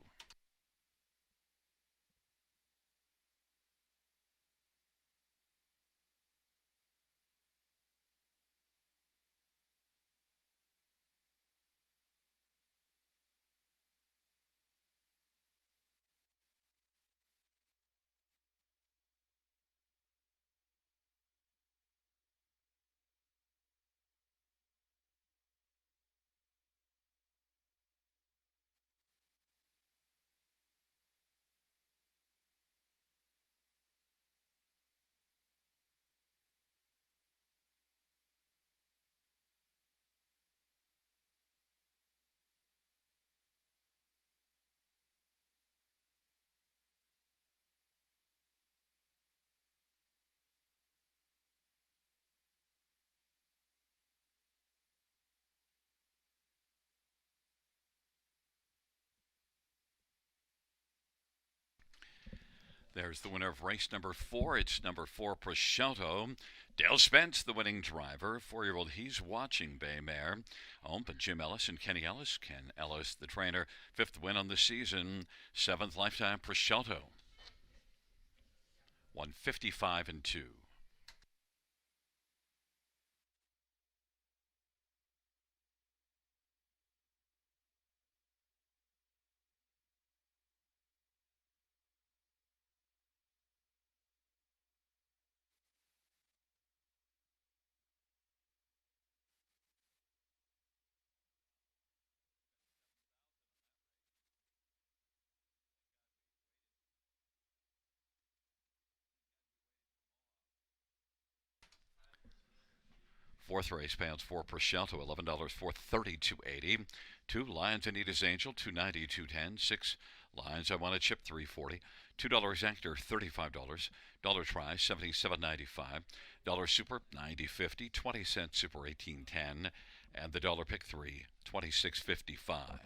There's the winner of race number 4. It's number 4, Prosciutto. Dale Spence, the winning driver. 4-year-old, he's watching Bay Mare. But Jim Ellis and Kenny Ellis. Ken Ellis, the trainer. 5th win on the season. 7th lifetime, Prosciutto. 155-2. Fourth race payouts for Prosciutto, $11 for 32.80. 2 Lions and Nita's Angel, 290, 210. 6 Lions I Wanna Chip, 340. $2 Actor, $35. Dollar Try, 77.95. Dollar Super, 90.50. 20-cent Super, 18.10. And the Dollar Pick 3, 26.55.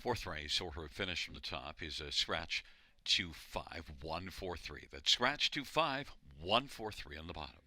Fourth race, order of finish from the top, is a scratch 25143. That's scratch 25143 on the bottom.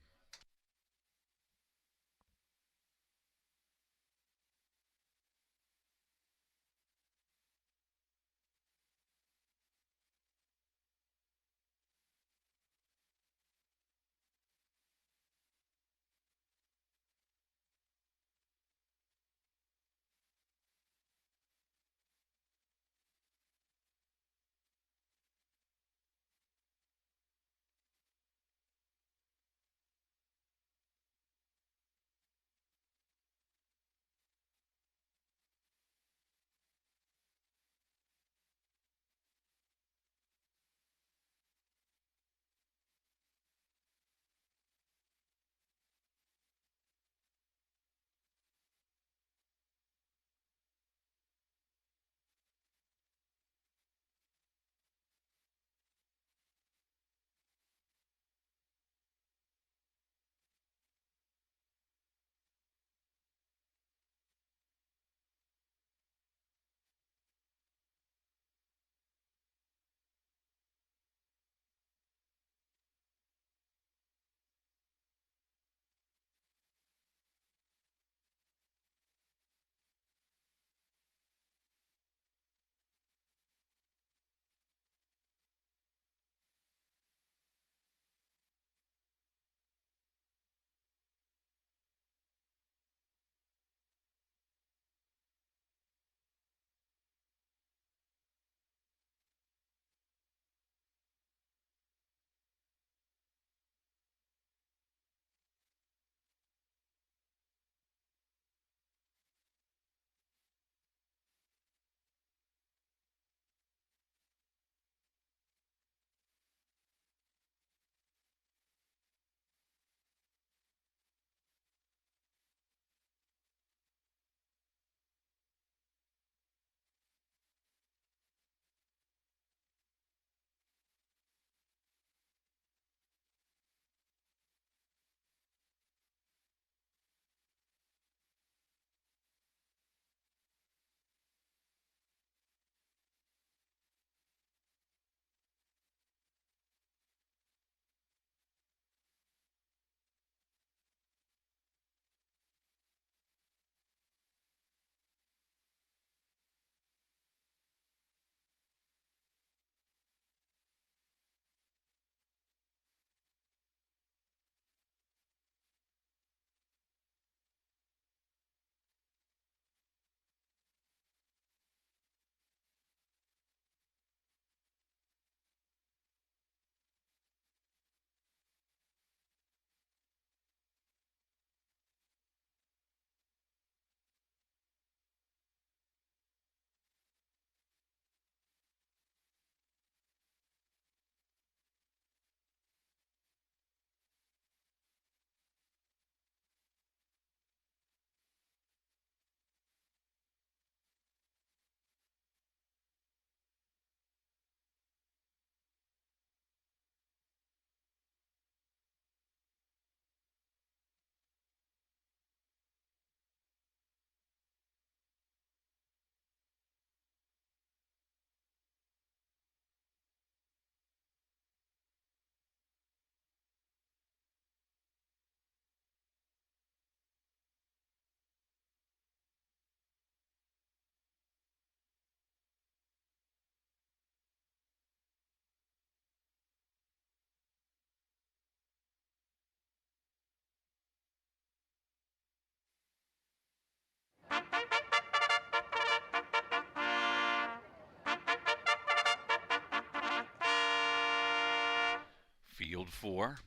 Field 4.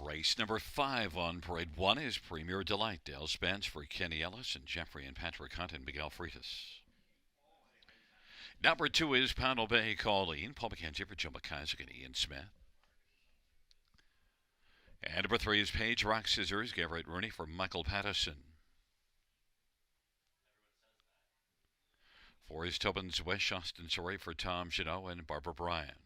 Race number 5 on parade 1 is Premier Delight. Dale Spence for Kenny Ellis and Jeffrey and Patrick Hunt and Miguel Freitas. Number 2 is Pownell Bay Colleen. Paul McKenzie for Joe McIsaac and Ian Smith. And number 3 is Paige Rock Scissors. Garrett Rooney for Michael Pattison. 4 is Tobin's West Austin Surrey for Tom Janot and Barbara Bryan.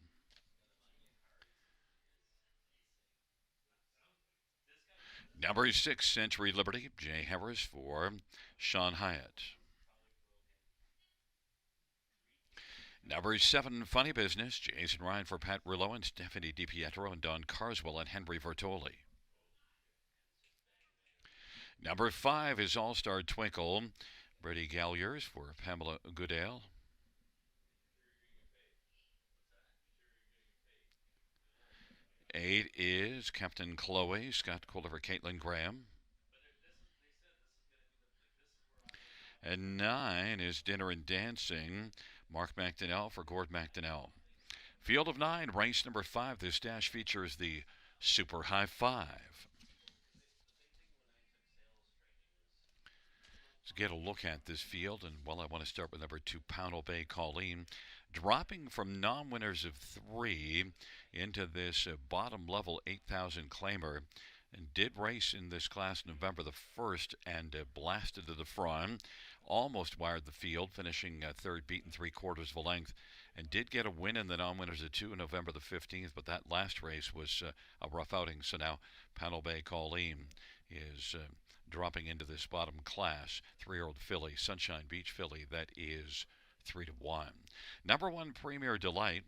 Number 6, Century Liberty. Jay Harris for Sean Hyatt. Number 7, Funny Business. Jason Ryan for Pat Rillo and Stephanie DiPietro and Don Carswell and Henry Vertoli. Number 5 is All Star Twinkle. Brady Galliers for Pamela Goodale. 8 is Captain Chloe. Scott Culliver, Caitlin Graham. And 9 is Dinner and Dancing. Mark McDonnell for Gord McDonnell. Field of 9, race number 5. This dash features the Super High 5. Let's get a look at this field, and I want to start with number 2, Pownell Bay Colleen, dropping from non-winners of 3 into this bottom level 8,000 claimer, and did race in this class November the 1st and blasted to the front, almost wired the field, finishing third, beaten 3/4 of a length, and did get a win in the non-winners of 2 November the 15th, but that last race was a rough outing. So now Pownell Bay Colleen is dropping into this bottom class. 3-year-old filly, Sunshine Beach filly, that is 3-1. Number 1, Premier Delight,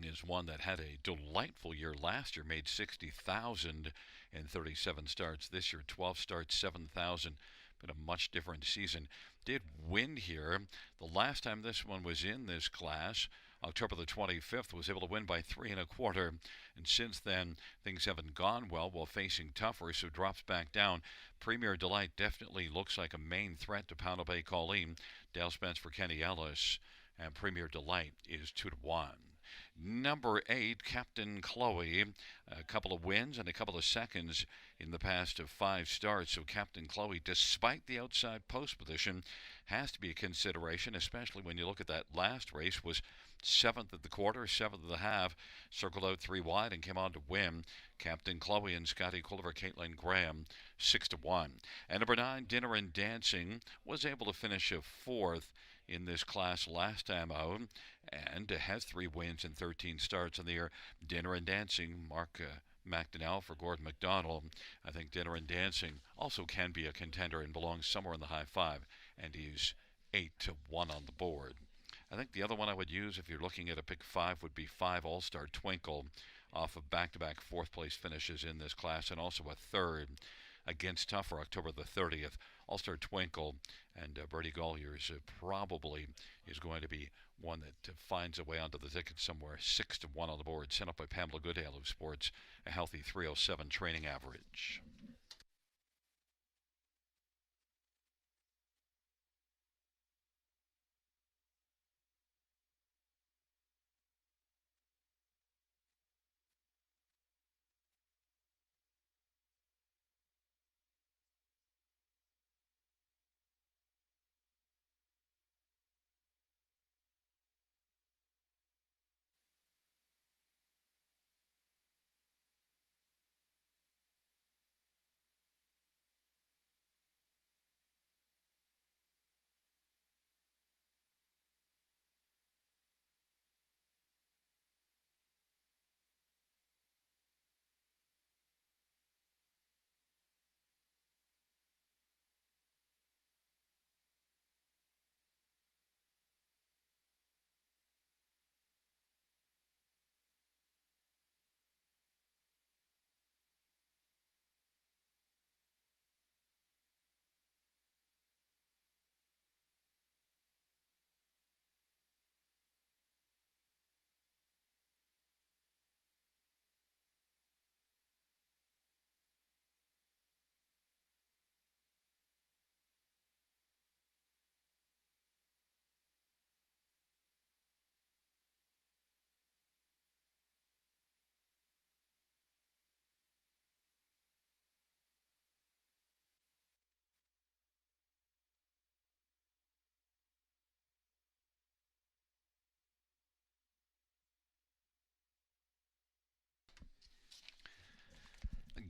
is one that had a delightful year last year, made 60,000 in 37 starts. This year, 12 starts, 7,000. Been a much different season. Did win here. The last time this one was in this class, October the 25th, was able to win by 3 1/4. And since then, things haven't gone well while facing tougher, so drops back down. Premier Delight definitely looks like a main threat to Pownell Bay Colleen. Dale Spence for Kenny Ellis, and Premier Delight is 2-1. Number 8, Captain Chloe, a couple of wins and a couple of seconds in the past 5 starts. So Captain Chloe, despite the outside post position, has to be a consideration, especially when you look at that last race, was 7th at the quarter, 7th at the half, circled out 3 wide and came on to win. Captain Chloe and Scotty Culliver, Caitlin Graham, 6-1. And number 9, Dinner and Dancing, was able to finish 4th in this class last time out, and has 3 wins and 13 starts in the year. Dinner and Dancing, Mark McDonnell for Gordon McDonald. I think Dinner and Dancing also can be a contender and belongs somewhere in the high 5, and he's 8-1 on the board. I think the other one I would use if you're looking at a pick 5 would be 5 All-Star Twinkle, off of back-to-back 4th place finishes in this class, and also a 3rd against Tougher October the 30th. All-Star Twinkle and Bertie Golliers probably is going to be one that finds a way onto the ticket somewhere. 6-1 on the board, sent up by Pamela Goodale, who sports a healthy 307 training average.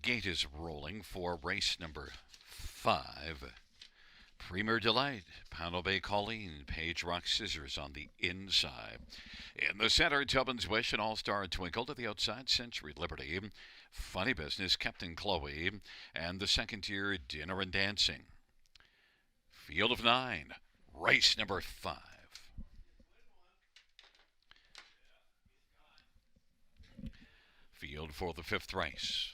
Gate is rolling for race number 5. Premier Delight, Pownell Bay Colleen, Page Rock Scissors on the inside. In the center, Tubman's Wish and All-Star Twinkle. To the outside, Century Liberty, Funny Business, Captain Chloe, and the second tier, Dinner and Dancing. Field of 9, race number 5. field for the fifth race.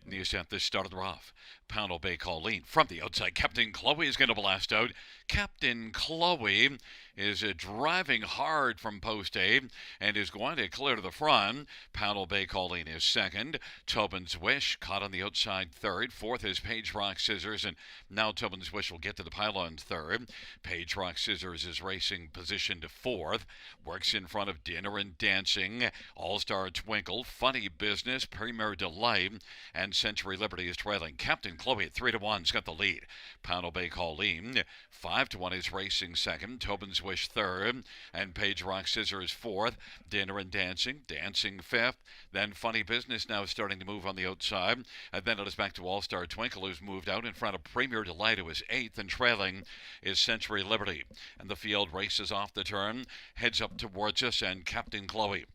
The ascent this started rough. Pownell Bay Colleen from the outside. Captain Chloe is going to blast out. Captain Chloe is driving hard from post A and is going to clear to the front. Pownell Bay Colleen is second. Tobin's Wish caught on the outside third. Fourth is Page Rock Scissors, and now Tobin's Wish will get to the pylon third. Page Rock Scissors is racing position to fourth. Works in front of Dinner and Dancing, All-Star Twinkle, Funny Business, Premier Delight, and Century Liberty is trailing. Captain Chloe at 3-1's got the lead. Pownell Bay Colleen 5-1 is racing second. Tobin's Wish third, and Page Rock Scissors fourth. Dinner and Dancing fifth. Then Funny Business now starting to move on the outside, and then it is back to All-Star Twinkle, who's moved out in front of Premier Delight, who is eighth, and trailing is Century Liberty. And the field races off the turn, heads up towards us, and Captain Chloe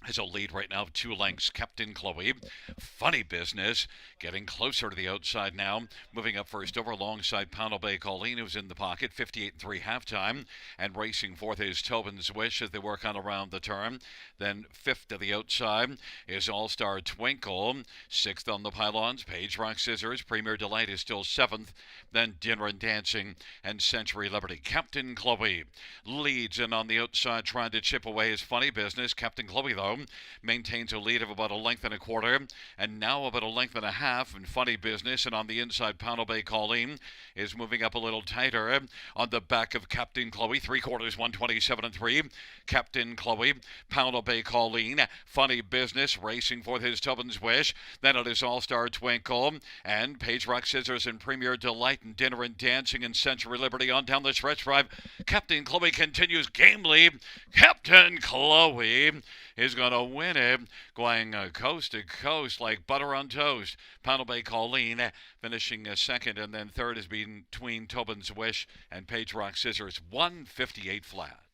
has a lead right now of 2 lengths. Captain Chloe, Funny Business, getting closer to the outside now. Moving up first over alongside Pownell Bay Colleen, who's in the pocket, 58-3 halftime. And racing fourth is Tobin's Wish as they work on around the turn. Then fifth to the outside is All-Star Twinkle. Sixth on the pylons, Page Rock Scissors. Premier Delight is still seventh. Then Dinner and Dancing and Century Liberty. Captain Chloe leads, and on the outside trying to chip away his Funny Business. Captain Chloe, though, maintains a lead of about 1.25 lengths, and now about 1.5 lengths in Funny Business. And on the inside, Pownell Bay Colleen is moving up a little tighter on the back of Captain Chloe. 3/4, 127-3. Captain Chloe, Pownell Bay Colleen, Funny Business racing for his Tobin's Wish. Then it is All-Star Twinkle and Page Rock Scissors and Premier Delight and Dinner and Dancing and Century Liberty on down the stretch drive. Captain Chloe continues gamely. Captain Chloe is going to win it, going coast to coast like butter on toast. Pownell Bay Colleen finishing second, and then third is between Tobin's Wish and Page Rock Scissors. 158 flat.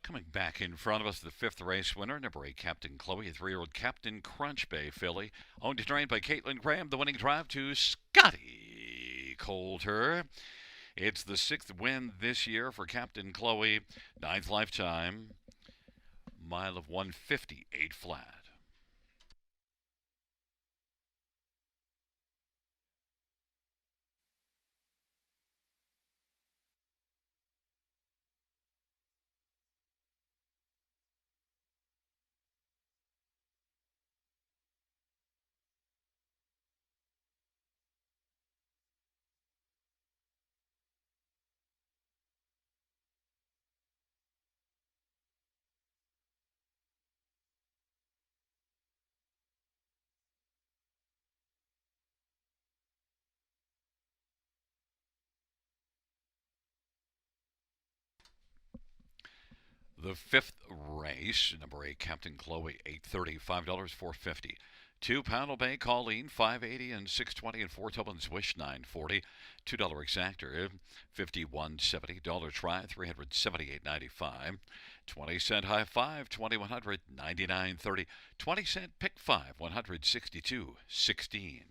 Coming back in front of us, the fifth race winner, number 8, Captain Chloe, a 3-year-old Captain Crunch Bay filly, owned and trained by Caitlin Graham. The winning drive to Scotty Coulter. It's the 6th win this year for Captain Chloe, 9th lifetime, mile of 158 flat. The fifth race, number 8, Captain Chloe, $8.30, $5, $4.50. 2, Pownell Bay Colleen, $5.80 and $6.20, and 4, Tobin's Wish, $9.40. $2 exactor, $51.70. $1 try, $378.95. 20-cent high five, $2,100, $99.30. 20-cent pick five, $162.16.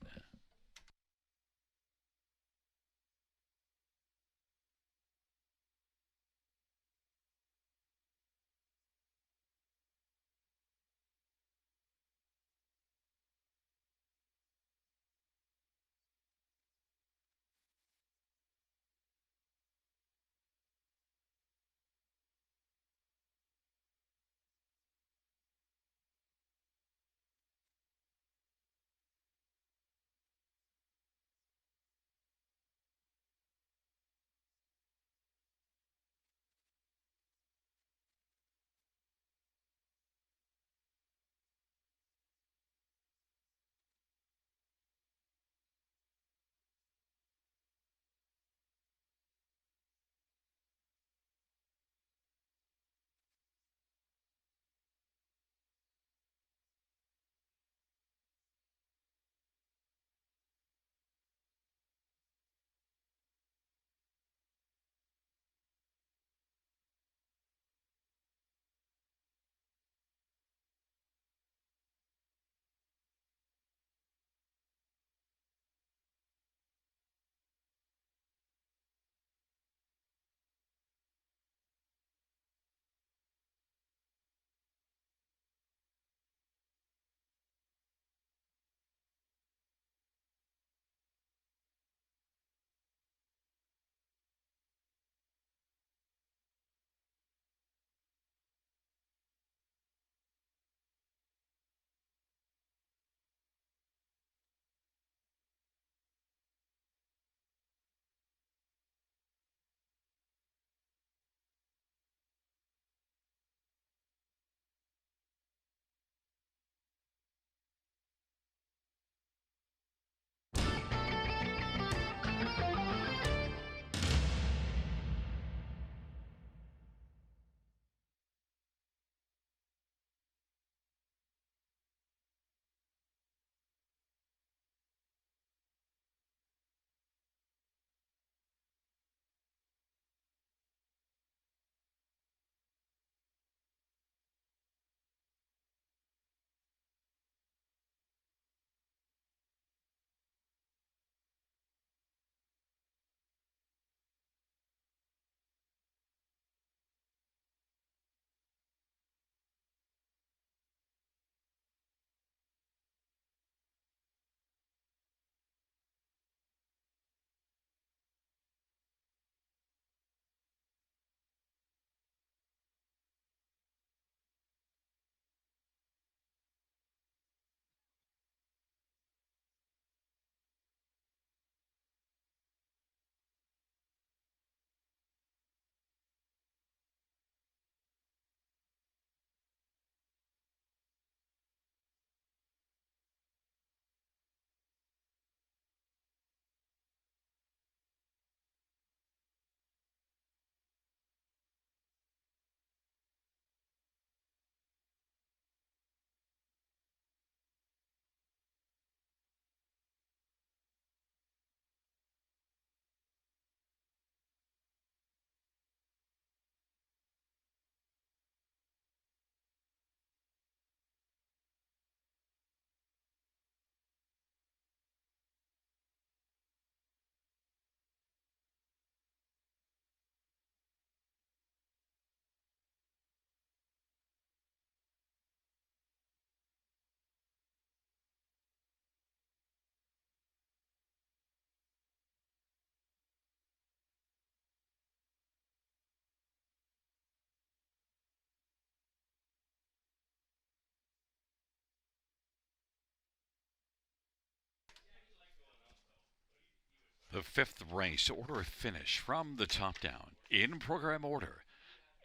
The fifth race, order of finish from the top down. In program order,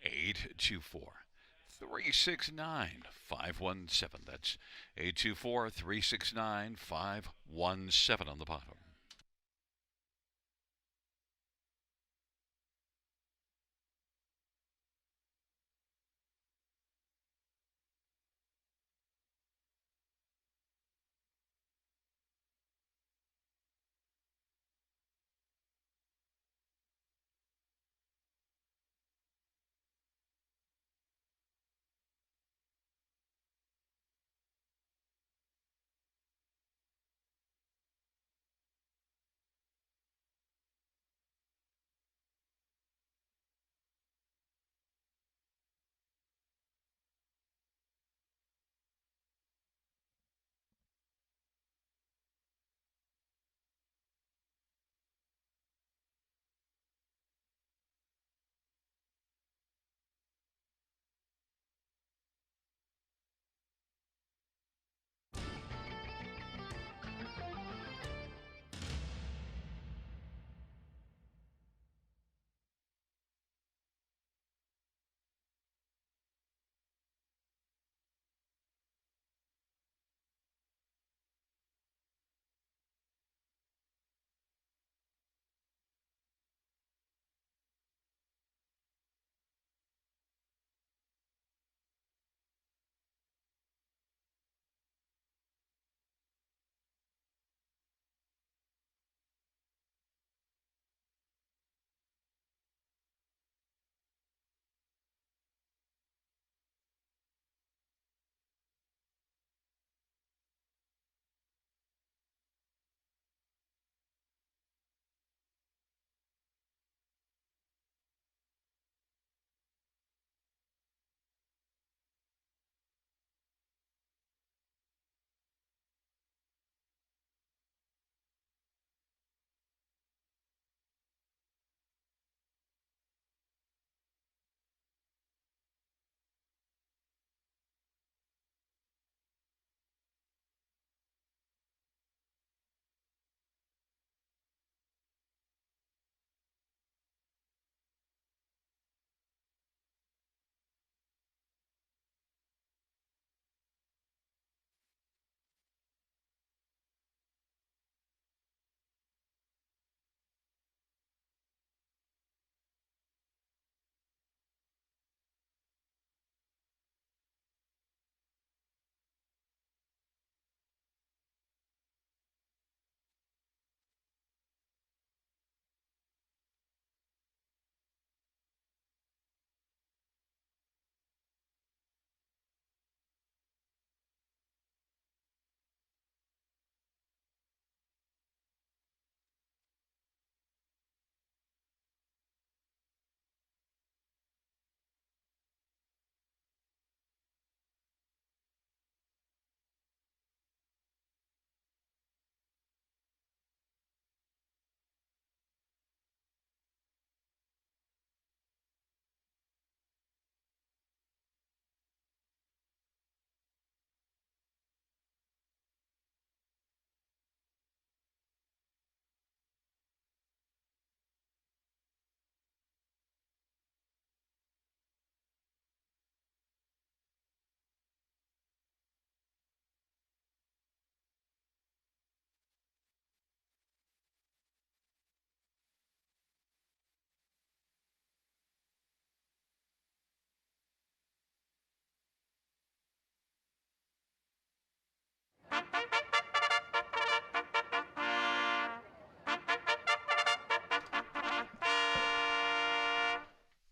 824 369 517. That's 824 369 517 on the bottom.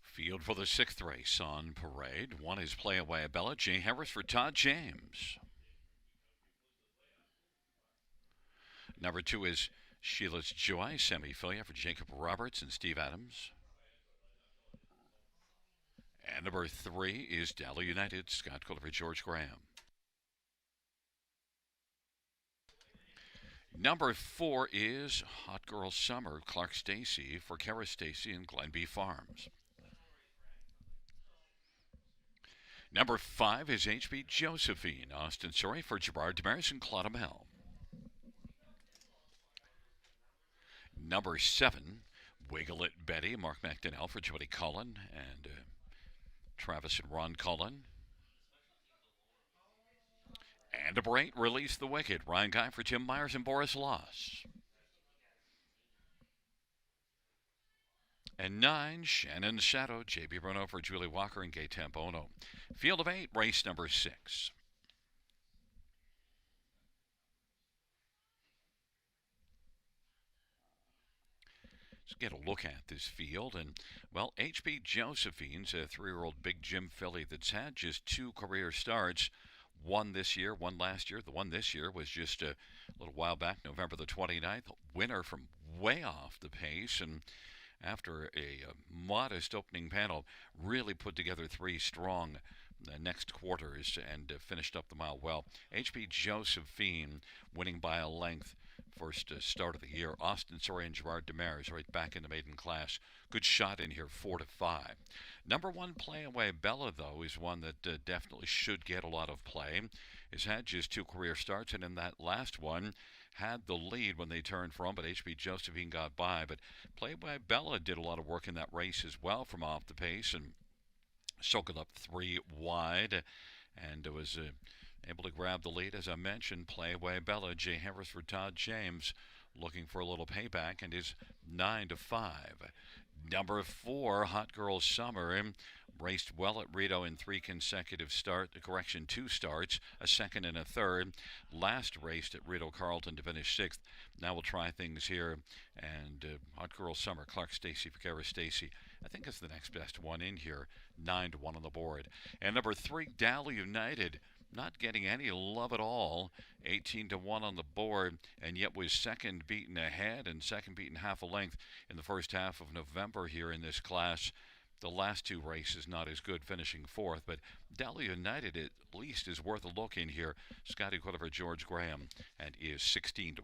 Field for the sixth race on parade. One is Play Away a Bella. J. Harris for Todd James. Number two is Sheila's Joy, Semifilia for Jacob Roberts and Steve Adams. And number three is Dally United, Scott Kohler for George Graham. Number four is Hot Girl Summer, Clark Stacy for Kara Stacy and Glenby Farms. Number five is HB Josephine, Austin Surrey for Gerard Damaris and Claude Mel. Number 7, Wiggle It Betty, Mark McDonnell for Jody Cullen and Travis and Ron Cullen. And a break, Release the Wicked, Ryan Guy for Jim Myers and Boris Loss. And 9, Shannon Shadow, J.B. Bruno for Julie Walker and Gay Tambono. Field of 8, race number 6. Let's get a look at this field. And, well, H.B. Josephine's a 3-year-old Big Jim filly that's had just 2 career starts. One this year, one last year. The one this year was just a little while back, November the 29th. Winner from way off the pace. And after a modest opening panel, really put together 3 strong next quarters and finished up the mile well. H.B. Josephine winning by a length. First start of the year. Austin Soria and Gerard Demers right back in the maiden class. Good shot in here, 4-5. Number 1, Play Away Bella, though, is one that definitely should get a lot of play. Has had just 2 career starts, and in that last one, had the lead when they turned from, but H.B. Josephine got by. But Play Away Bella did a lot of work in that race as well from off the pace and soaked up 3 wide and was able to grab the lead. As I mentioned, Play Away Bella, Jay Harris for Todd James, looking for a little payback and is 9-5. Number 4, Hot Girl Summer, raced well at Rito in 3 consecutive correction, 2 starts, a second and a third. Last raced at Rito Carlton to finish 6th. Now we'll try things here. And Hot Girl Summer, Clark Stacy, Ficara Stacy, I think is the next best one in here. 9-1 on the board. And number 3, Dally United, not getting any love at all. 18-1 on the board, and yet was second beaten ahead and second beaten half a length in the first half of November here in this class. The last 2 races not as good, finishing 4th, but Dally United at least is worth a look in here. Scotty Quilliver, George Graham, and is 16-1.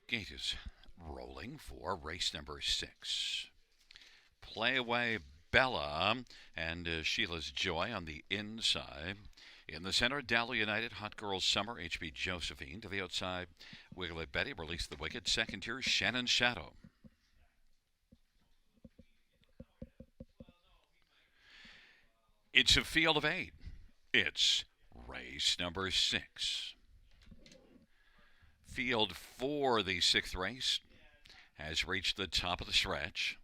Gate is rolling for race number 6. Play Away Bella and Sheila's Joy on the inside. In the center, Dally United, Hot Girls Summer, H.B. Josephine. To the outside, Wiggle It Betty, Release the Wicked. Second tier, Shannon Shadow. It's a field of 8. It's race number 6. Field for the 6th race has reached the top of the stretch.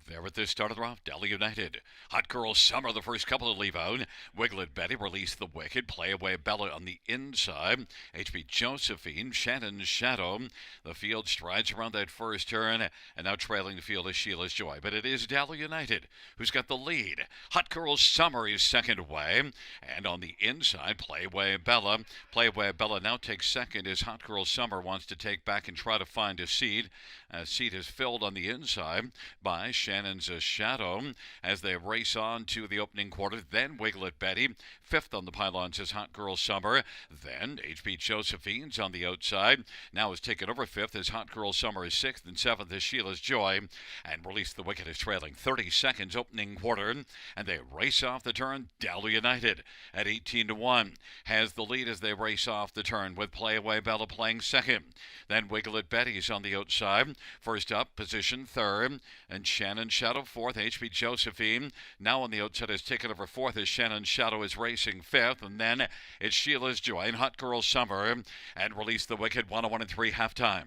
There at the start of the round, Delhi United. Hot Girl Summer, the first couple to leave out. Wiglet Betty released the wicket. Play away Bella on the inside. HB Josephine, Shannon Shadow. The field strides around that first turn, and now trailing the field is Sheila's Joy. But it is Delhi United who's got the lead. Hot Girl Summer is second away. And on the inside, Play away Bella. Play away Bella now takes second as Hot Girl Summer wants to take back and try to find a seat. A seat is filled on the inside by Shannon's Shadow as they race on to the opening quarter. Then Wiglet Betty, fifth on the pylons is Hot Girl Summer. Then HB Josephine's on the outside. Now is taken over fifth as Hot Girl Summer is sixth, and seventh is Sheila's Joy. And Release the Wicket is trailing 30 seconds opening quarter, and they race off the turn. Delhi United at 18-1 has the lead as they race off the turn with Play Away Bella playing second. Then Wiglet Betty's on the outside. First up, position third, and Shannon Shadow fourth. HB Josephine now on the outside has taken over fourth as Shannon Shadow is racing fifth, and then it's Sheila's Joy and Hot Girl Summer and Release the Wicket 101 and 3 halftime.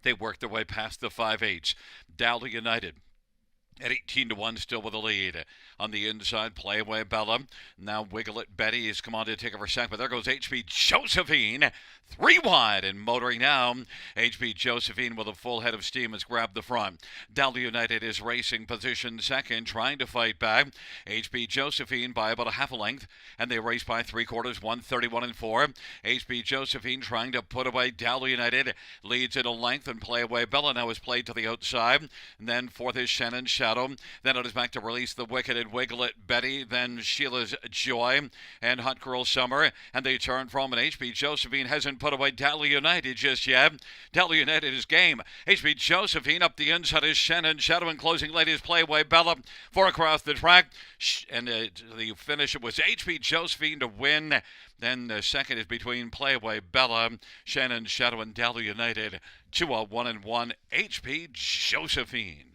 They work their way past the 5-8s. Delhi United at 18-1 still with the lead. On the inside, Play Away Bella. Now Wiglet Betty has come on to take over second, but there goes HB Josephine. 3 wide and motoring now. HB Josephine with a full head of steam has grabbed the front. Delhi United is racing position second, trying to fight back. HB Josephine by about a half a length, and they race by 3/4, 131 and 4. HB Josephine trying to put away Delhi United. Leads it a length, and Play Away Bella now is played to the outside. And then fourth is Shannon Shadow. Then it is back to Release the Wicket and Wiglet Betty. Then Sheila's Joy and Hot Girl Summer. And they turn from, and HB Josephine hasn't put away Delhi United just yet. Delhi United is game. HB Josephine up the inside is Shannon Shadow, and closing late is Play Away Bella. 4 across the track. And the finish was HB Josephine to win. Then the second is between Play Away Bella, Shannon Shadow, and Delhi United. 2-1 and 1. HB Josephine.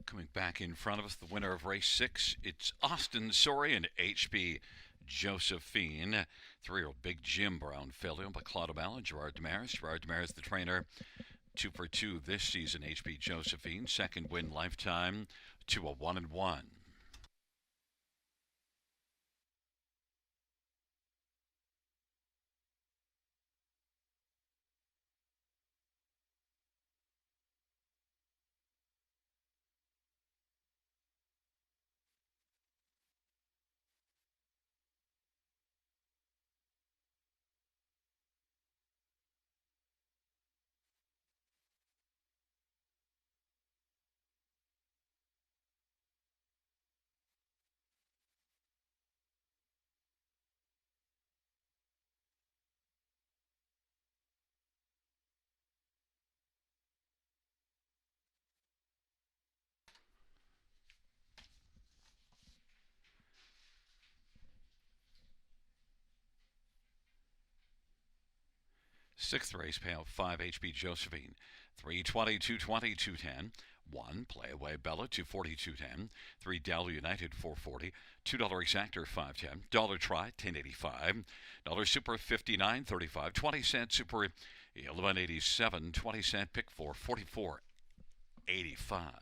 Coming back in front of us, the winner of race 6, it's Austin Sorey and HB Josephine. 3-year-old Big Jim Brown Fillion by Claude Ball and Gerard Damaris. Gerard Damaris, the trainer, 2 for 2 this season. HB Josephine, second win lifetime, 2-1 and 1. Sixth race payout 5 HB Josephine, 320, 220, 210. 1 Play Away Bella, 240, 210. 3 Delhi United, 440. $2 exactor, 510. Dollar try, 1085. Dollar super, 59.35. 20-cent super, 11.87. 20-cent pick for 44.85.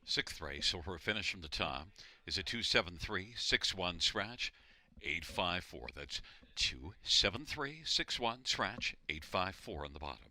Sixth race, so her finish from the top is a 27361 scratch 854. That's 27361 scratch 854 on the bottom.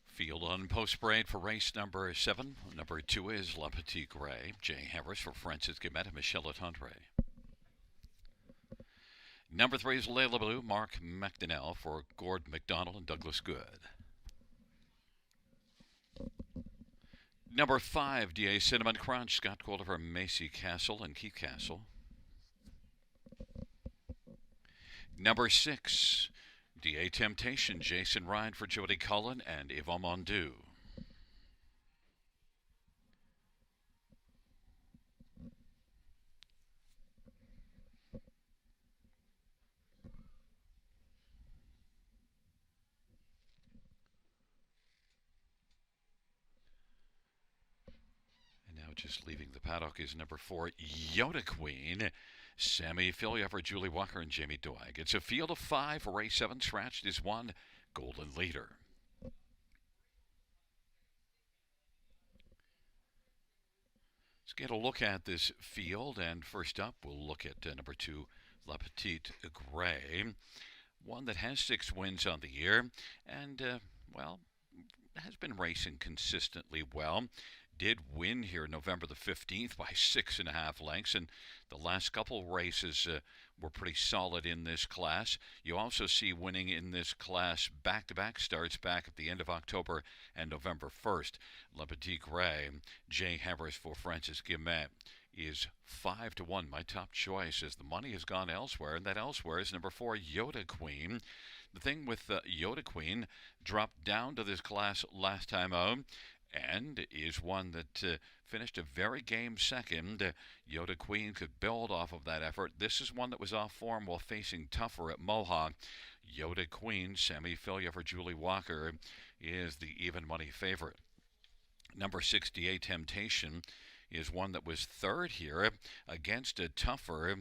Field on post parade for race number 7. Number 2 is La Petite Gray. Jay Harris for Francis Guimet and Michelle Tendre. Number 3 is Layla Blue, Mark McDonnell for Gord McDonald and Douglas Good. Number 5, DA Cinnamon Crunch, Scott Calder for Macy Castle and Keith Castle. Number 6, DA Temptation, Jason Ryan for Jody Cullen and Yvonne Mondu. And now just leaving the paddock is number 4, Yoda Queen. Sammy Filia for Julie Walker and Jamie Doig. It's a field of 5. Race 7 scratched is 1, Golden Leader. Let's get a look at this field, and first up, we'll look at number 2, La Petite Gray, one that has 6 wins on the year, and well, has been racing consistently well. Did win here November the 15th by 6.5 lengths, and the last couple races were pretty solid in this class. You also see winning in this class back-to-back starts back at the end of October and November 1st. La Petite Gray, Jay Harris for Francis Guimet is 5-1. My top choice as the money has gone elsewhere, and that elsewhere is number 4, Yoda Queen. The thing with Yoda Queen dropped down to this class last time out, and is one that finished a very game second. Yoda Queen could build off of that effort. This is one that was off form while facing tougher at Mohawk. Yoda Queen, Sammy Filia for Julie Walker, is the even money favorite. Number 68, Temptation, is one that was third here against a tougher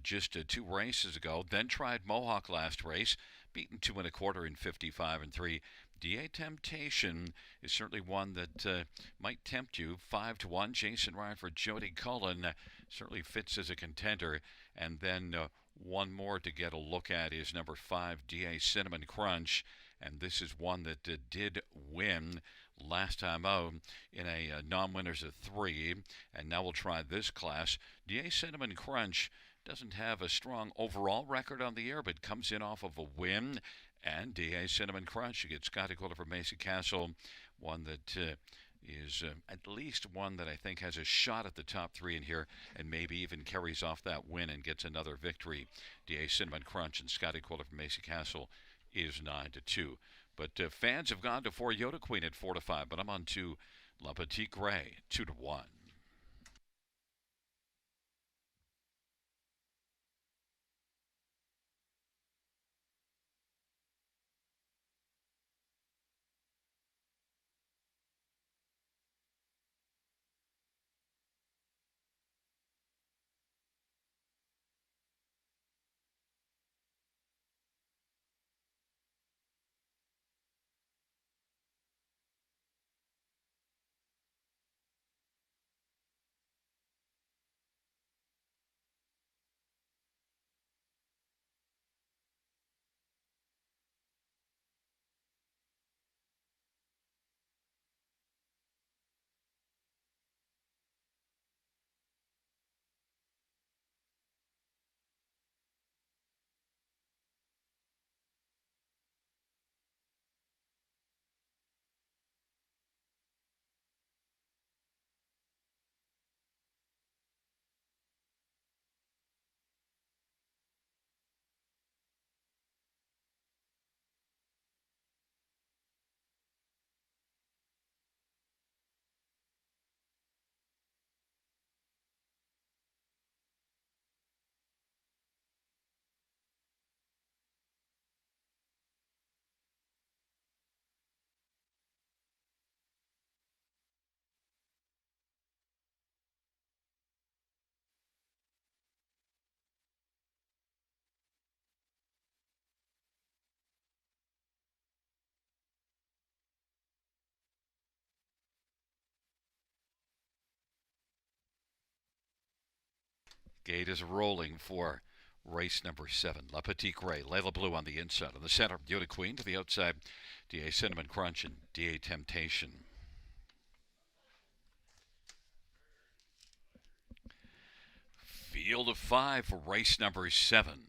just 2 races ago. Then tried Mohawk last race, beaten 2 1/4 in 55 3. DA Temptation is certainly one that might tempt you. 5-1. Jason Ryan for Jody Cullen certainly fits as a contender. And then one more to get a look at is number 5, DA Cinnamon Crunch. And this is one that did win last time out in a non-winners of 3. And now we'll try this class. DA Cinnamon Crunch doesn't have a strong overall record on the year, but comes in off of a win. And DA Cinnamon Crunch, you get Scotty Calder from Macy Castle, one that is at least one that I think has a shot at the top 3 in here, and maybe even carries off that win and gets another victory. DA Cinnamon Crunch and Scotty Calder from Macy Castle is 9-2. But fans have gone to 4 Yoda Queen at 4-5, but I'm on to La Petite Gray 2-1. Gate is rolling for race number 7. La Petite Gray, Layla Blue on the inside. On the center, Yoda Queen to the outside, DA Cinnamon Crunch and DA Temptation. Field of 5 for race number 7.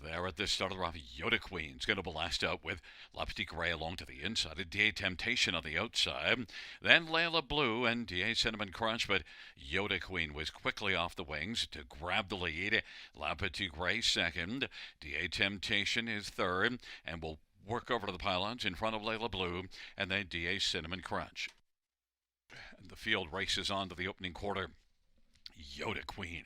There at the start of the round, Yoda Queen's going to blast out with La Petite Gray along to the inside, and DA Temptation on the outside. Then Layla Blue and DA Cinnamon Crunch, but Yoda Queen was quickly off the wings to grab the lead. La Petite Gray second, DA Temptation is third, and will work over to the pylons in front of Layla Blue, and then DA Cinnamon Crunch. And the field races on to the opening quarter. Yoda Queen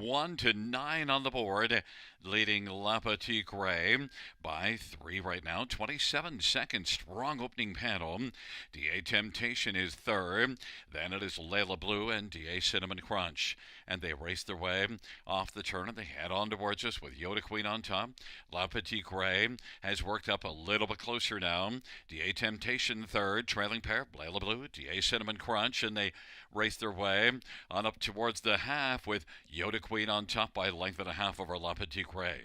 1-9 on the board, leading La Petite Gray by 3 right now. 27 seconds, strong opening panel. DA Temptation is third. Then it is Layla Blue and DA Cinnamon Crunch. And they race their way off the turn and they head on towards us with Yoda Queen on top. La Petite Gray has worked up a little bit closer now. DA Temptation third, trailing pair, Layla Blue, DA Cinnamon Crunch, and they race their way on up towards the half with Yoda Queen on top by a length and a half over La Petite Gray.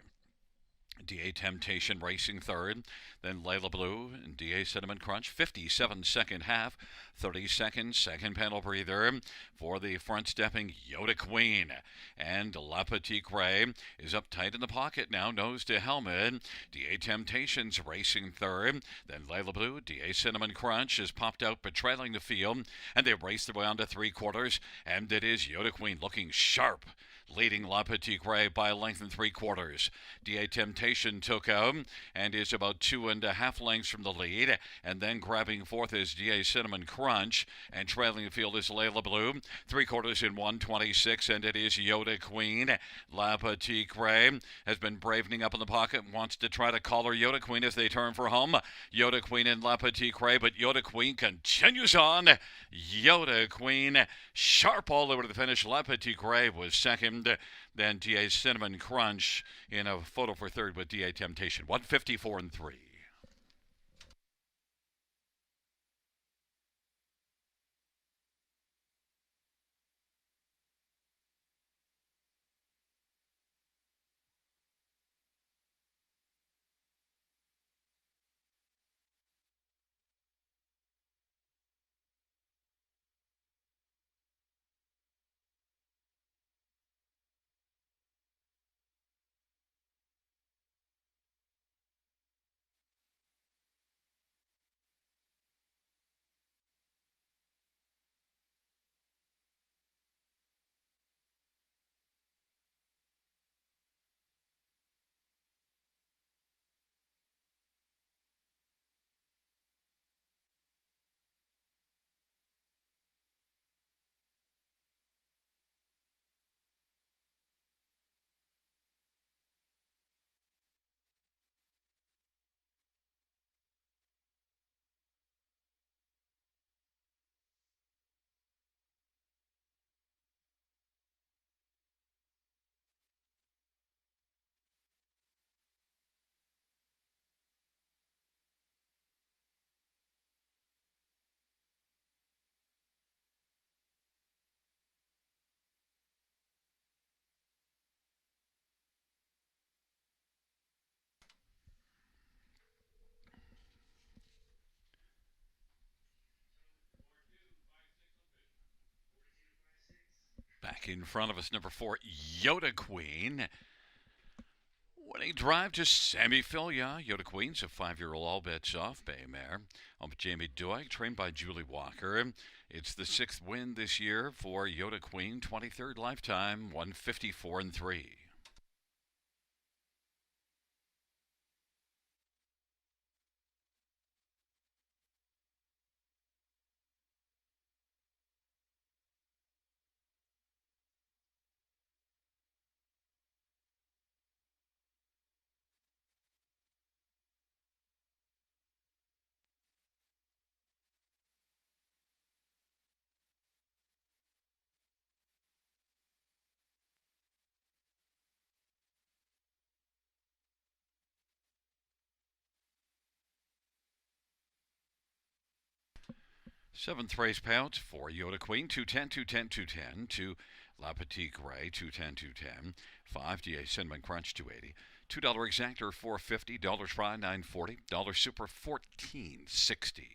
DA Temptation racing third, then Layla Blue and DA Cinnamon Crunch. 57-second half, 30 seconds, second panel breather for the front stepping Yoda Queen. And La Petite Gray is up tight in the pocket now, nose to helmet. DA Temptation's racing third, then Layla Blue, DA Cinnamon Crunch is popped out but trailing the field, and they race their way on to 3/4, and it is Yoda Queen looking sharp, leading La Petite Gray by a length and 3/4. DA Temptation took out and is about 2.5 lengths from the lead, and then grabbing fourth is DA Cinnamon Crunch, and trailing the field is Layla Blue. 3/4 in 1:26, and it is Yoda Queen. La Petite Gray has been bravening up in the pocket and wants to try to collar Yoda Queen as they turn for home. Yoda Queen and La Petite Gray, but Yoda Queen continues on. Yoda Queen sharp all over to the finish. La Petite Gray was second. Then DA Cinnamon Crunch in a photo for third with DA Temptation. 154 and 3. Back in front of us, number 4, Yoda Queen. Winning drive to Sammy Filia. Yoda Queen's a 5-year-old all bets off bay mare. Up Jamie Duig, trained by Julie Walker. It's the 6th win this year for Yoda Queen, 23rd lifetime, 154 and 3. Seventh race payouts for Yoda Queen, 210, 210, 210. To La Petite Gray, 210, 210. 5 DA Cinnamon Crunch, 280. $2 exactor, 450. Dollars fry, 940. Dollar super, 1460.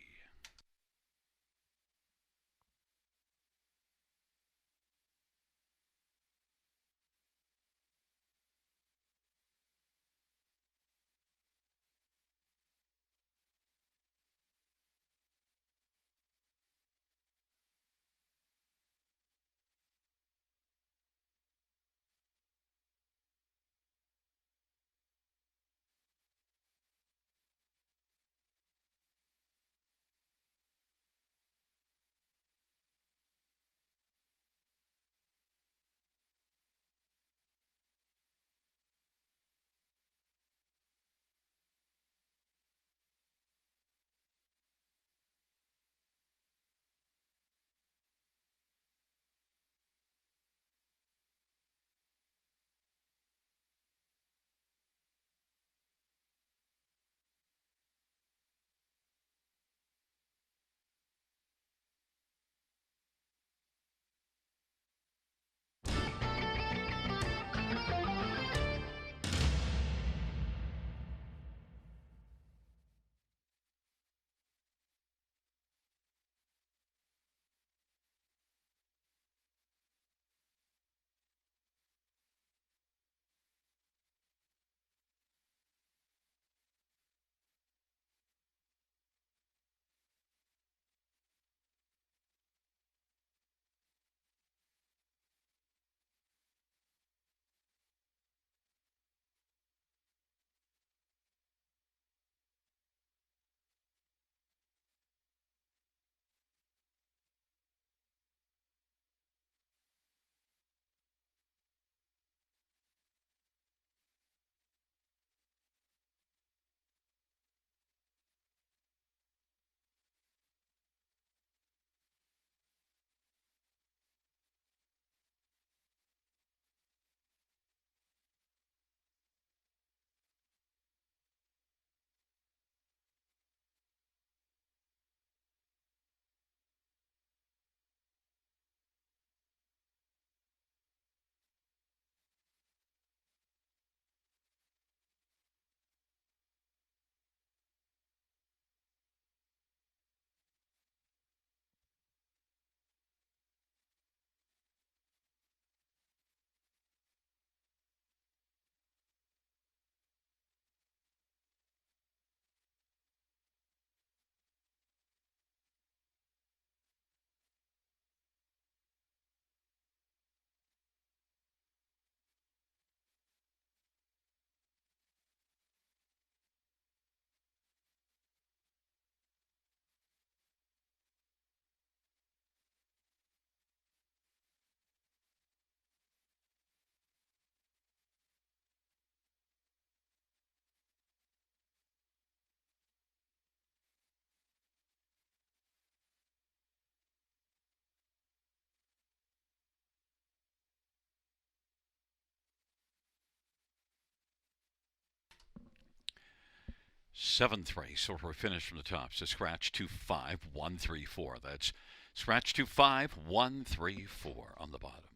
Seventh race, so we're finished from the top. So scratch 25134. That's scratch 25134 on the bottom.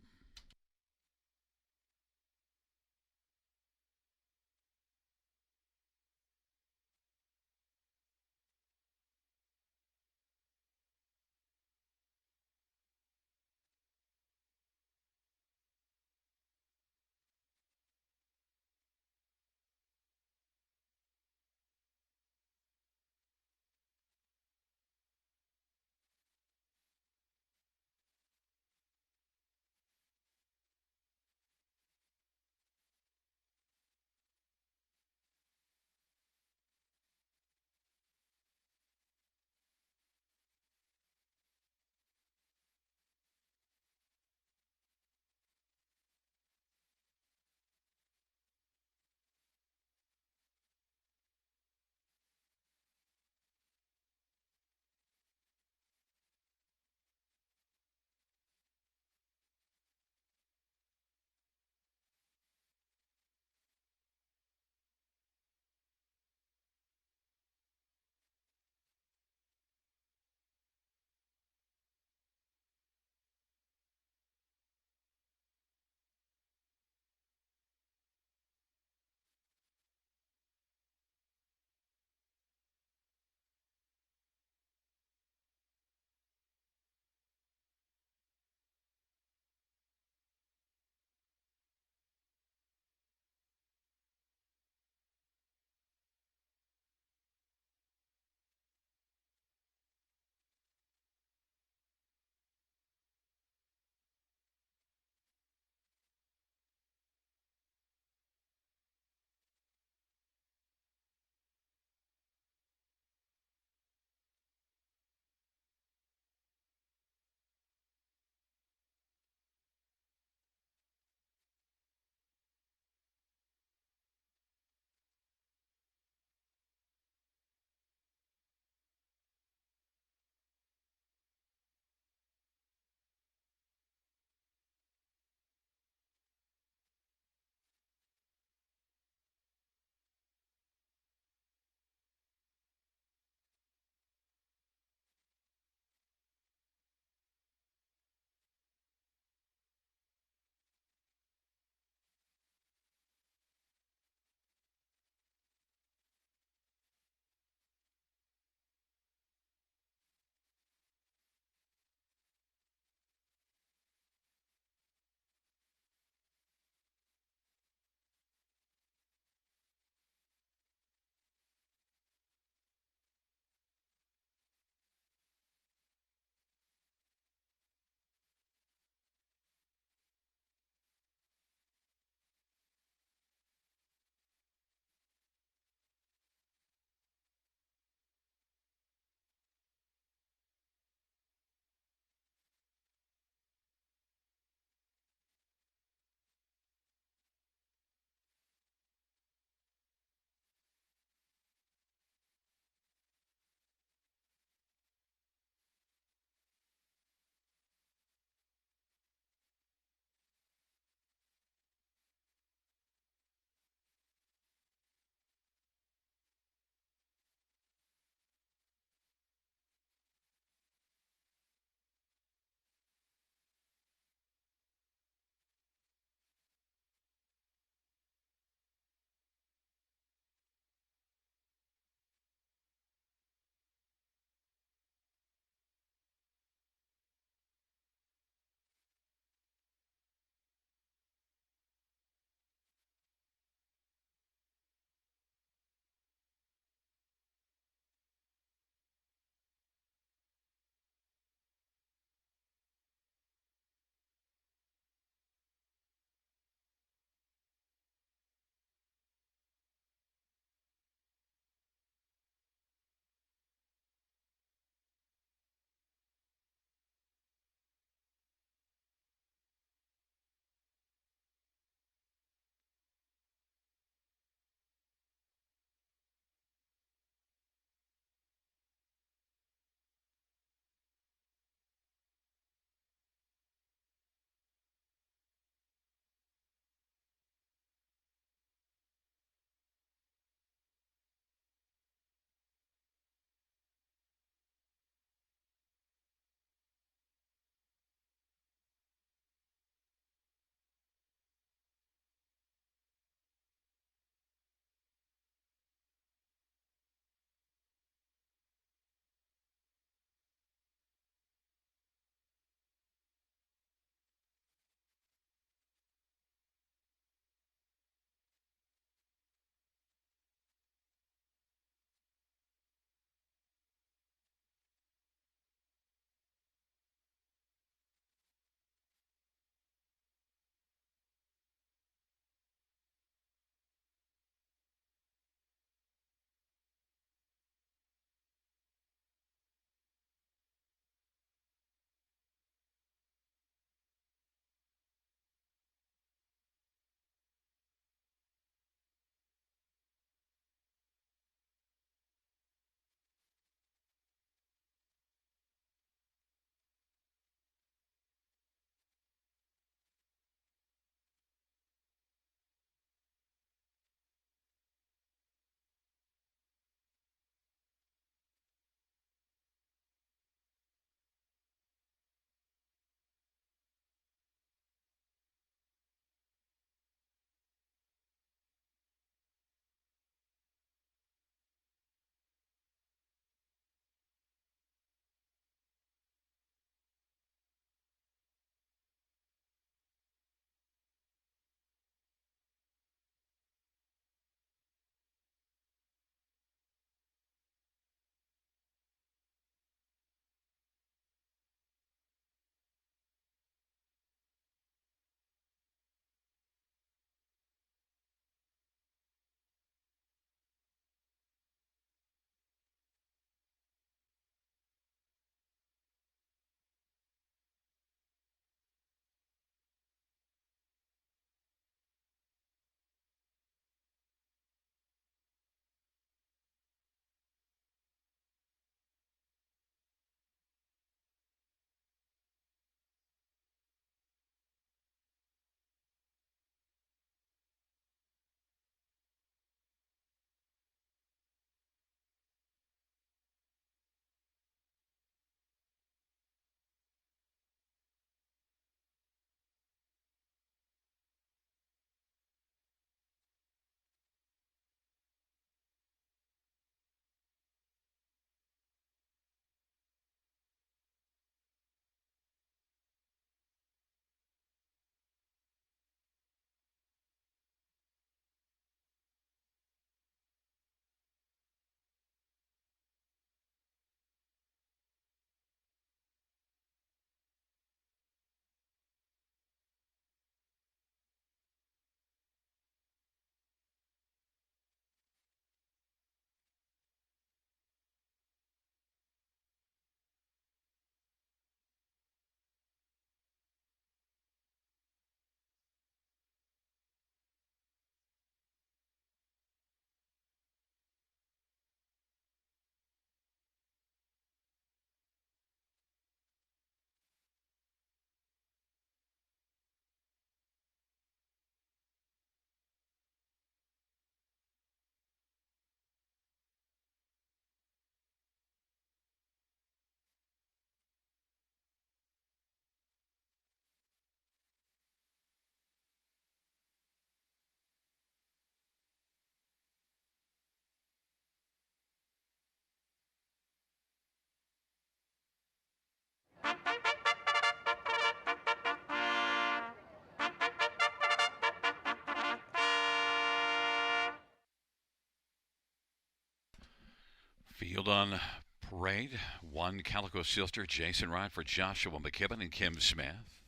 Field on parade. One Calico Silster, Jason Ryan for Joshua McKibben and Kim Smith.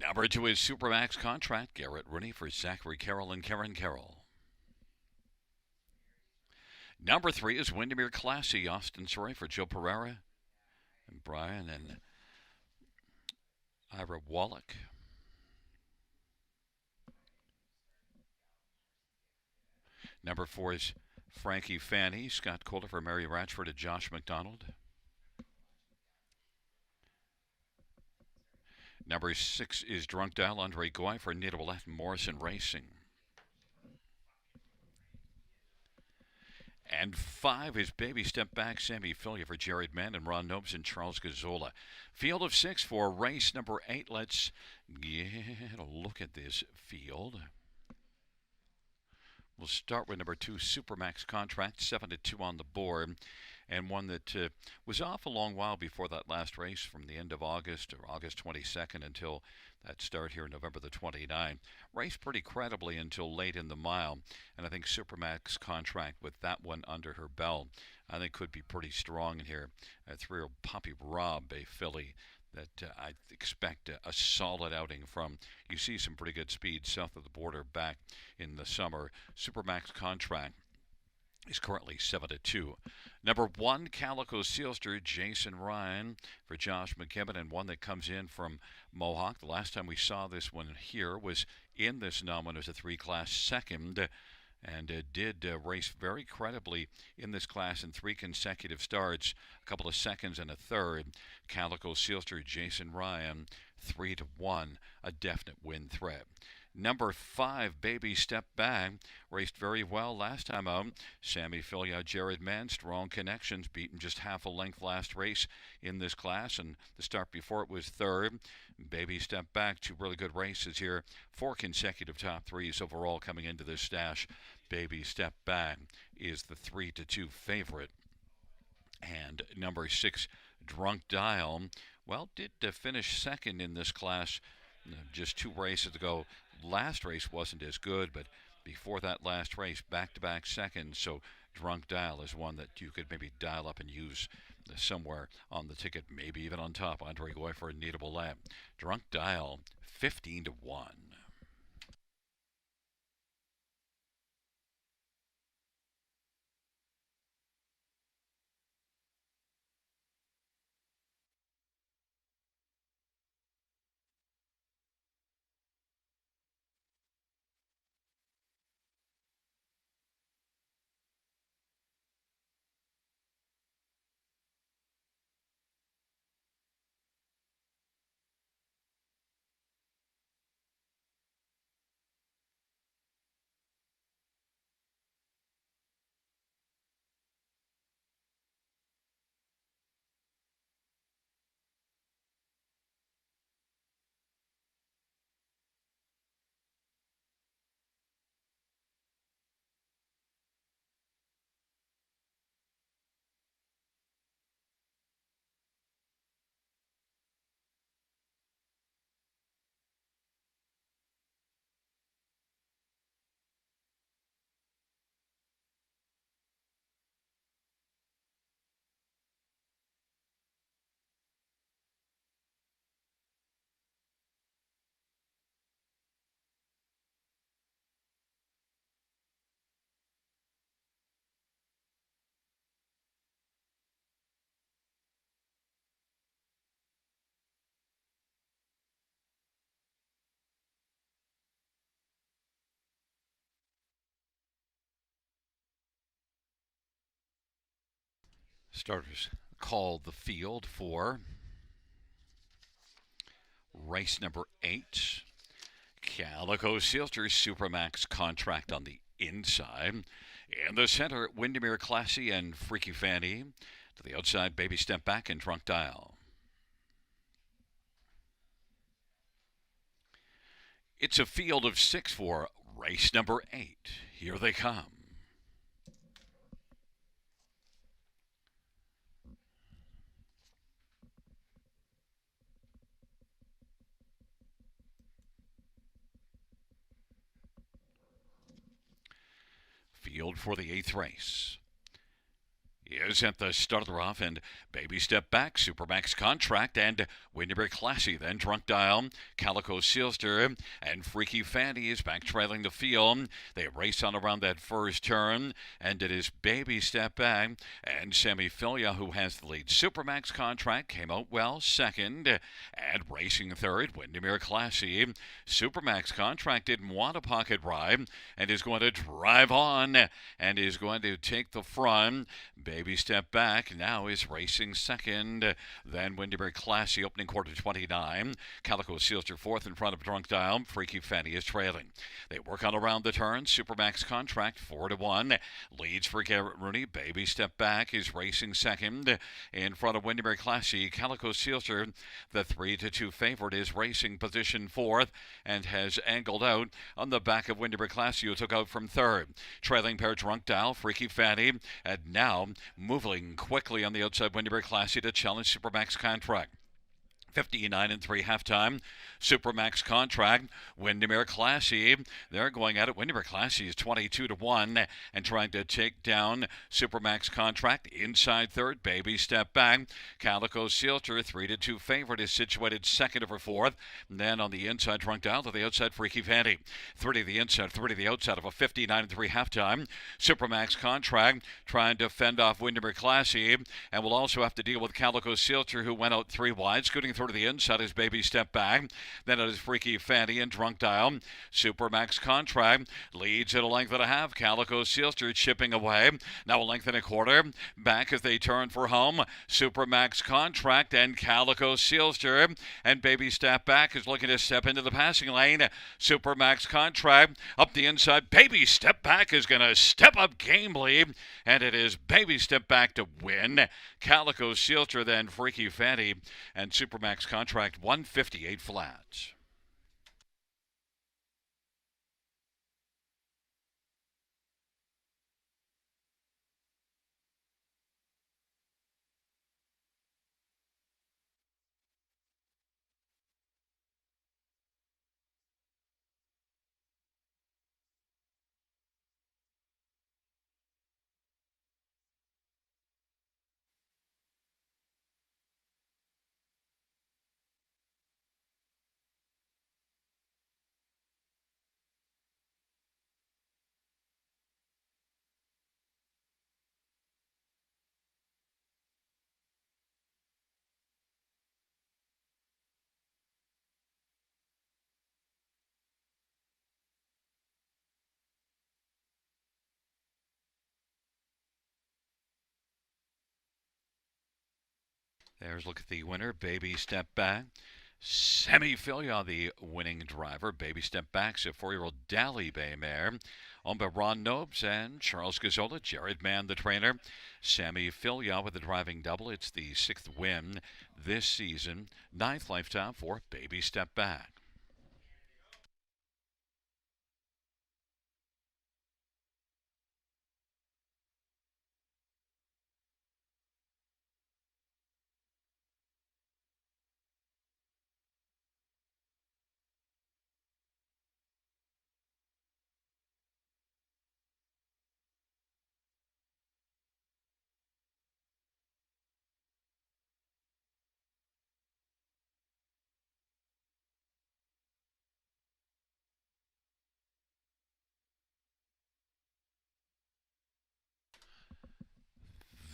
Number 2 is Supermax Contract, Garrett Rooney for Zachary Carroll and Karen Carroll. Number 3 is Windermere Classy, Austin Surrey for Joe Pereira and Brian and Ira Wallach. Number 4 is Frankie Fanny, Scott Kohler for Mary Ratchford and Josh McDonald. Number 6 is Drunk Dial, Andre Goy for Nita Willett and Morrison Racing. And 5 is Baby Step Back, Sammy Filia for Jared Mann and Ron Nobes and Charles Gazzola. Field of 6 for race number 8. Let's get a look at this field. We'll start with number 2, Supermax Contract, 7-2 on the board, and one that was off a long while before that last race from the end of August or August 22nd until that start here November the 29th. Raced pretty credibly until late in the mile, and I think Supermax Contract with that one under her belt, I think could be pretty strong in here. 3-year-old Poppy Robb, a filly that I expect a solid outing from. You see some pretty good speed south of the border back in the summer. Supermax Contract is currently 7-2. Number 1, Calico Sealster, Jason Ryan for Josh McKibben, and one that comes in from Mohawk. The last time we saw this one here was in this nominee as a 3-class second, and did race very credibly in this class in 3 consecutive starts, a couple of seconds and a third. Calico Sealster, Jason Ryan, 3-1, a definite win threat. Number 5, Baby Step Back, raced very well last time out. Sammy Filia, Jared Mann, strong connections, beaten just half a length last race in this class, and the start before it was third. Baby Step Back, 2 really good races here, 4 consecutive top 3s overall coming into this stash. Baby Step Back is the 3-2 favorite. And number 6, Drunk Dial, well, did finish second in this class just 2 races ago. Last race wasn't as good, but before that last race, back-to-back seconds. So Drunk Dial is one that you could maybe dial up and use somewhere on the ticket, maybe even on top. Andre Goy for Anita Willett. Drunk Dial, 15-1. Starters call the field for race number 8. Calico Sealster, Supermax Contract on the inside. In the center, Windermere Classy and Freaky Fanny. To the outside, Baby Step Back and Drunk Dial. It's a field of 6 for race number 8. Here they come. field for the 8th race. Is at the start of the rough and Baby Step Back, Supermax Contract, and Windermere Classy. Then Drunk Dial, Calico Sealster, and Freaky Fanny is back trailing the field. They race on around that first turn, and it is Baby Step Back and Sammy Filia who has the lead. Supermax Contract came out well second, and racing third, Windermere Classy. Supermax Contract didn't want a pocket ride and is going to drive on and is going to take the front. Baby Step Back now is racing second. Then Windermere Classy opening quarter 29. Calico Sealster fourth in front of Drunk Dial. Freaky Fanny is trailing. They work on around the turn. Supermax Contract 4-1. Leads for Garrett Rooney. Baby Step Back is racing second in front of Windermere Classy. Calico Sealster, the 3-2 favorite, is racing position fourth and has angled out on the back of Windermere Classy, who took out from third. Trailing pair Drunk Dial, Freaky Fanny, and now moving quickly on the outside, Windermere Classy to challenge Supermax Contract. 59-3 halftime. Supermax Contract, Windermere Classy. They're going at it. Windermere Classy is 22-1 and trying to take down Supermax Contract. Inside third, Baby Step Back. Calico Sealter, 3-2 favorite, is situated second over fourth. And then on the inside, Drunk Dial to the outside, Freaky Fanny. 30 to the inside, 30 to the outside of a 59-3 halftime. Supermax Contract trying to fend off Windermere Classy, and will also have to deal with Calico Sealter, who went out three wide. Scooting through to the inside is Baby Step Back. Then it is Freaky Fanny and Drunk Dial. Supermax Contract leads at a length and a half. Calico Sealster chipping away. Now a length and a quarter. Back as they turn for home. Supermax Contract and Calico Sealster. And Baby Step Back is looking to step into the passing lane. Supermax Contract up the inside. Baby Step Back is going to step up gamely. And it is Baby Step Back to win. Calico Sealter, then Freaky Fanny, and Supermax Contract 158 flats. There's a look at the winner, Baby Step Back. Sammy Filia, the winning driver. Baby Step Back's a 4-year-old Dally Bay mare, owned by Ron Nobes and Charles Gazzola. Jared Mann, the trainer. Sammy Filia with the driving double. It's the 6th win this season. 9th lifetime for Baby Step Back.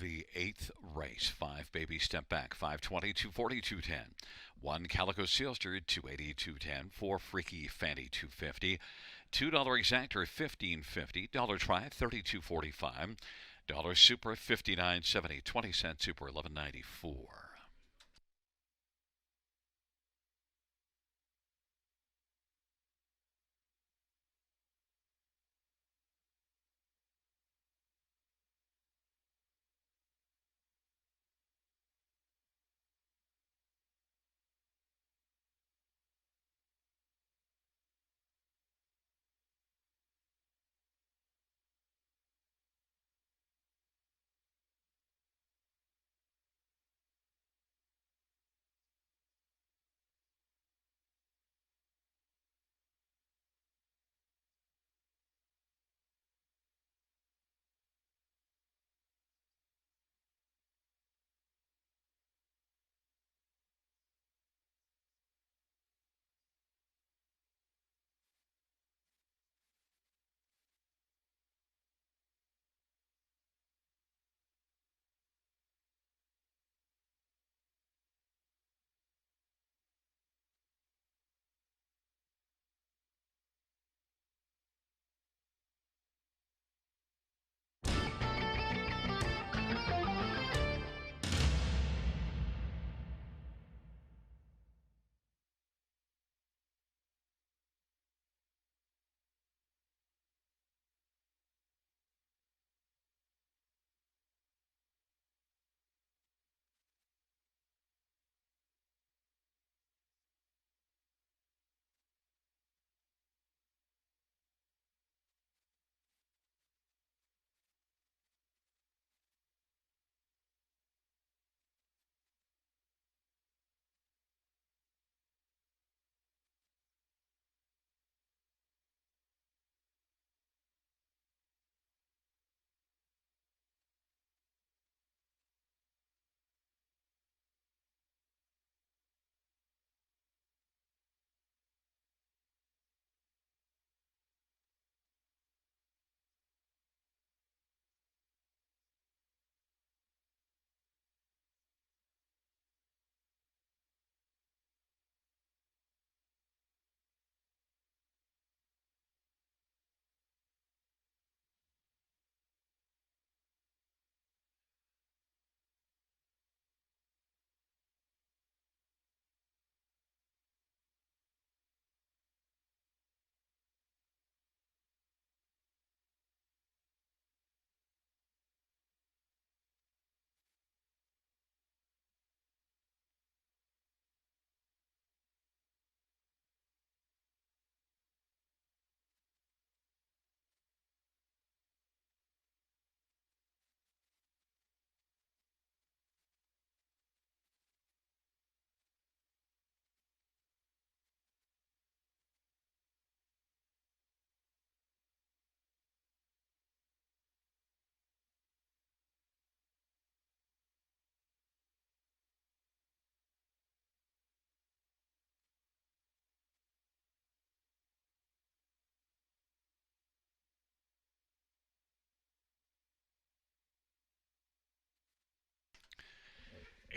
The 8th race, 5 Baby Step Back, 520, 240, 210. 1 Calico Sealster, 280, 210. 4 Freaky Fanny, 250. $2 Exactor, 15.50. Dollar Try, 32.45. Dollar Super, 59.70. 20-cent Super, 11.94.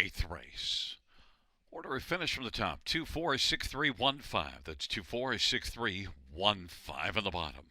8th race. Order of finish from the top, 246315. That's 246315 on the bottom.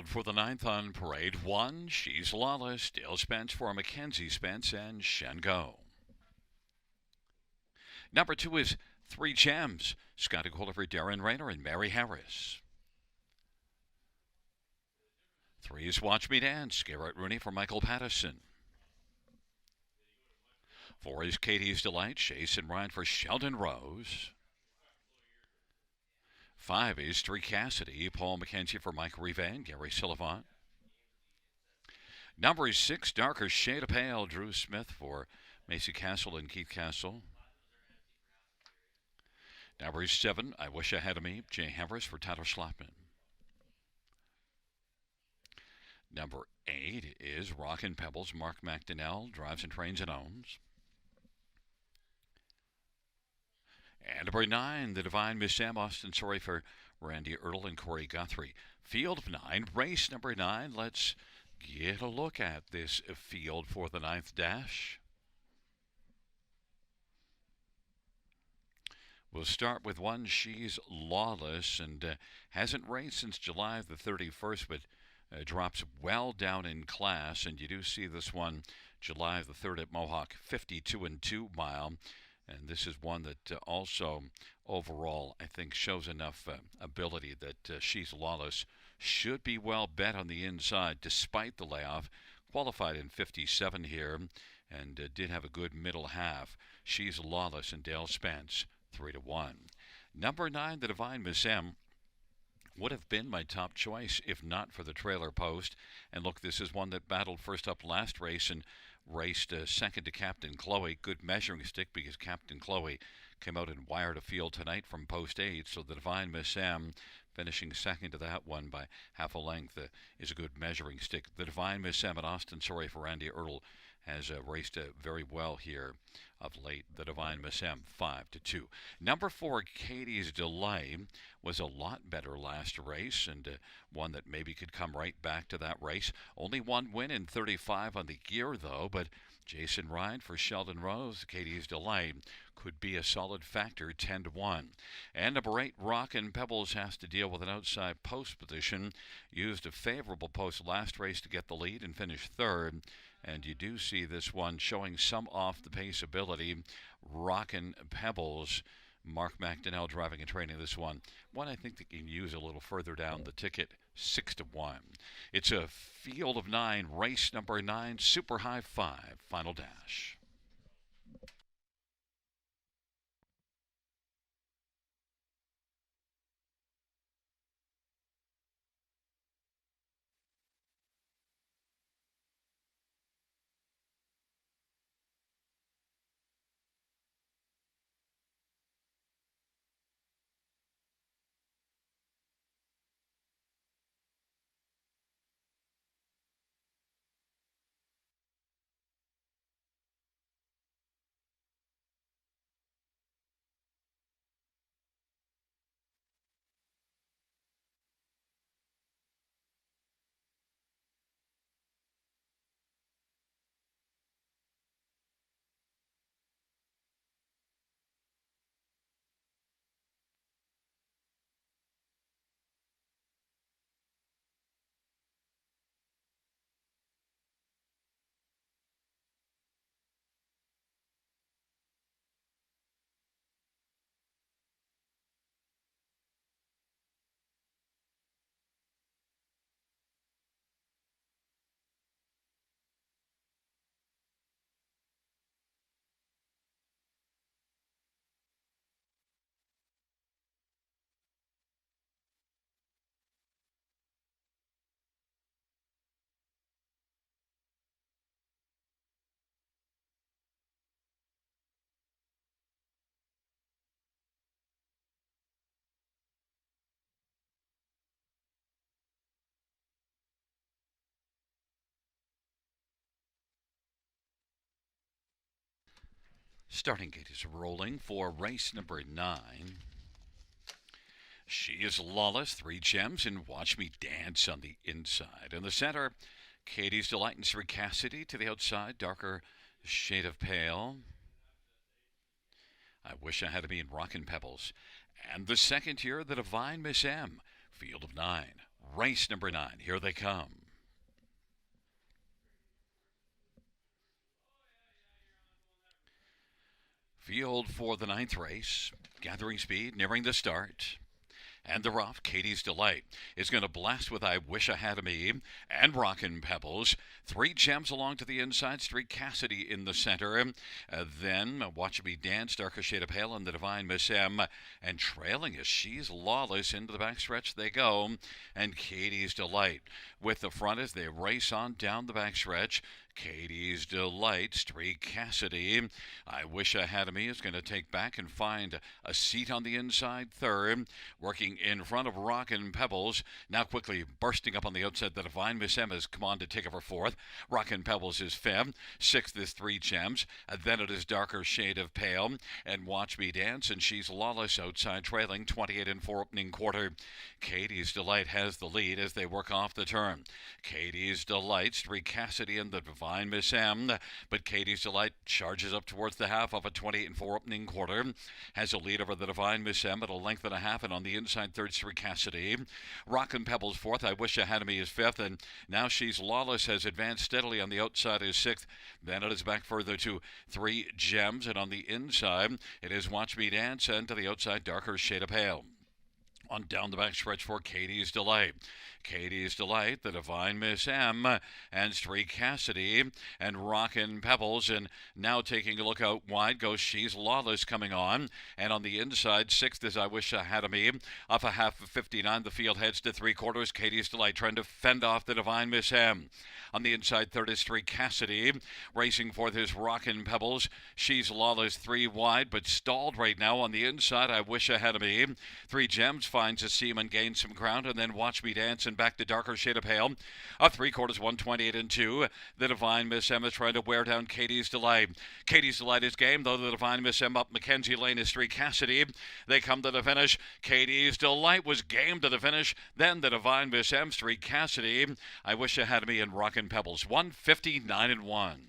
field for the ninth on parade. 1, She's Lawless, Dale Spence for Mackenzie Spence and Shengo. Number 2 is 3 Gems, Scotty Kohler for Darren Rayner and Mary Harris. 3 is Watch Me Dance, Garrett Rooney for Michael Pattison. 4 is Katie's Delight, Chase and Ryan for Sheldon Rose. 5 is Street Cassidy, Paul McKenzie for Mike Rive and Gary Sullivan. Number 6, Darker Shade of Pale, Drew Smith for Macy Castle and Keith Castle. Number 7, I Wish I Had a Me, Jay Harris for Tyler Schlappman. Number 8 is Rockin' Pebbles, Mark McDonnell, Drives and Trains and Owns. And number 9, The Divine Miss Sam, Austin Sorry for Randy Ertl and Corey Guthrie. Field of 9, race number 9. Let's get a look at this field for the 9th dash. We'll start with 1, She's Lawless, and hasn't raced since July the 31st, but drops well down in class, and you do see this one July the 3rd at Mohawk, 52 and 2 mile. And this is one that also overall I think shows enough ability that She's Lawless should be well bet on the inside despite the layoff. Qualified in 57 here and did have a good middle half. She's Lawless and Dale Spence 3-1. Number 9, The Divine Miss M, would have been my top choice if not for the trailer post. And look, this is one that battled first up last race and raced second to Captain Chloe. Good measuring stick because Captain Chloe came out and wired a field tonight from post 8. So the Divine Miss M finishing second to that one by half a length is a good measuring stick. The Divine Miss M and Austin Sorry for Randy Ertl has raced very well here of late. The Divine Miss M 5-2. Number 4, Katie's Delay, was a lot better last race and one that maybe could come right back to that race. Only one win in 35 on the gear though, but Jason Ryan for Sheldon Rose, Katie's Delay, could be a solid factor, 10-1. And number 8, Rockin' Pebbles, has to deal with an outside post position. Used a favorable post last race to get the lead and finish 3rd. And you do see this one showing some off-the-pace ability. Rockin' Pebbles, Mark McDonnell driving and training this one. One I think that you can use a little further down the ticket, 6-1. It's a field of 9, race number 9, Super High 5, final dash. Starting gate is rolling for race number 9. She is Lawless, 3 Gems, and Watch Me Dance on the inside. In the center, Katie's Delight and Street Cassidy. To the outside, Darker Shade of Pale. I Wish I Had to Be in Rockin' Pebbles. And the second here, The Divine Miss M, field of 9. Race number 9. Here they come. Field for the 9th race. Gathering speed, nearing the start. And the rough, Katie's Delight, is going to blast with I Wish I Had a Me and Rockin' Pebbles. 3 Gems along to the inside, Street Cassidy in the center. Then Watch Me Dance, Darker Shade of Pale, and the Divine Miss M. And trailing as She's Lawless into the backstretch they go. And Katie's Delight with the front as they race on down the backstretch. Katie's Delight, Street Cassidy. I Wish I Had a Me is going to take back and find a seat on the inside third. Working in front of Rockin' Pebbles. Now quickly bursting up on the outside. The Divine Miss M has come on to take over fourth. Rockin' Pebbles is fifth. Sixth is 3 Gems. Then it is Darker Shade of Pale. And Watch Me Dance. And She's Lawless outside trailing 28 and 4 opening quarter. Katie's Delight has the lead as they work off the turn. Katie's Delight, Street Cassidy and the Divine Miss M. But Katie's Delight charges up towards the half of a 28 and 4 opening quarter. Has a lead over the Divine Miss M at a length and a half, and on the inside third, Street Cassidy. Rockin' Pebbles fourth. I Wish I Had Me is fifth, and now She's Lawless has advanced steadily on the outside is sixth. Then it is back further to 3 Gems, and on the inside it is Watch Me Dance, and to the outside Darker Shade of Pale. On down the back stretch for Katie's Delight. Katie's Delight, the Divine Miss M, and Street Cassidy, and Rockin' Pebbles. And now taking a look out wide goes She's Lawless coming on. And on the inside, sixth is I Wish I Had a Me. Off a half of 59, the field heads to 3/4. Katie's Delight trying to fend off the Divine Miss M. On the inside, third is Street Cassidy. Racing fourth is Rockin' Pebbles. She's Lawless 3 wide, but stalled right now. On the inside, I Wish I Had a Me. 3 Gems finds a seam and gains some ground, and then Watch Me Dance and back to Darker Shade of Pale. Up 3/4, 128 and 2. The Divine Miss M is trying to wear down Katie's Delight. Katie's Delight is game, though the Divine Miss M up Mackenzie Lane is Street Cassidy. They come to the finish. Katie's Delight was game to the finish. Then the Divine Miss M, Street Cassidy. I Wish I Had Me and Rockin' Pebbles. 159 and 1.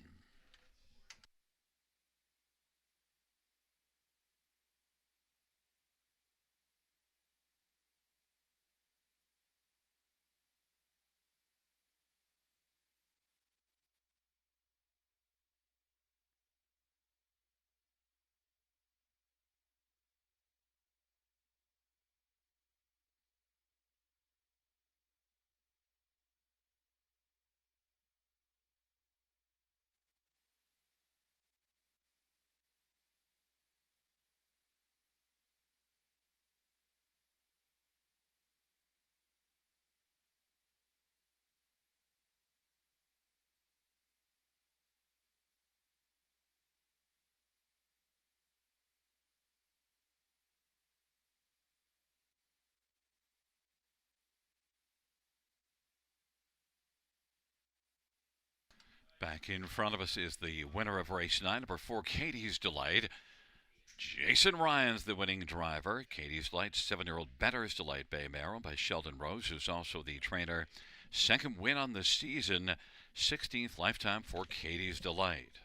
Back in front of us is the winner of race 9, number 4, Katie's Delight. Jason Ryan's the winning driver. Katie's Delight, 7-year-old Better's Delight Bay Mare by Sheldon Rose, who's also the trainer. Second win on the season, 16th lifetime for Katie's Delight.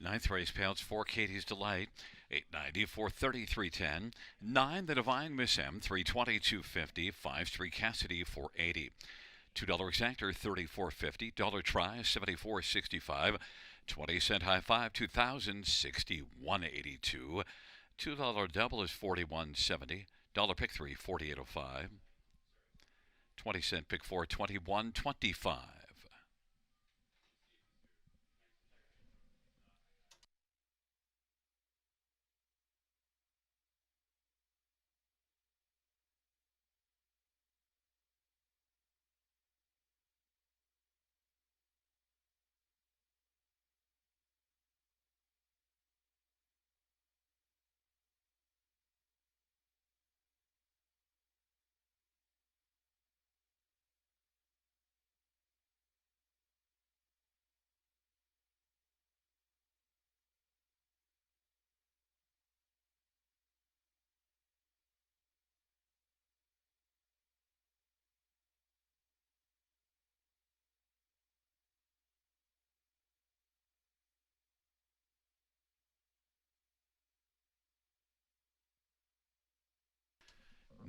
Ninth race, payouts 4, Katie's Delight, 890, 433.10. 9, The Divine Miss M, 320, 250. 5, Street Cassidy, 480. $2 exactor, 34.50. Dollar try, 74.65. 20-cent high five, 2,061.82. $2 double is 41.70. Dollar pick three, 48.05. 20-cent pick four, 21.25.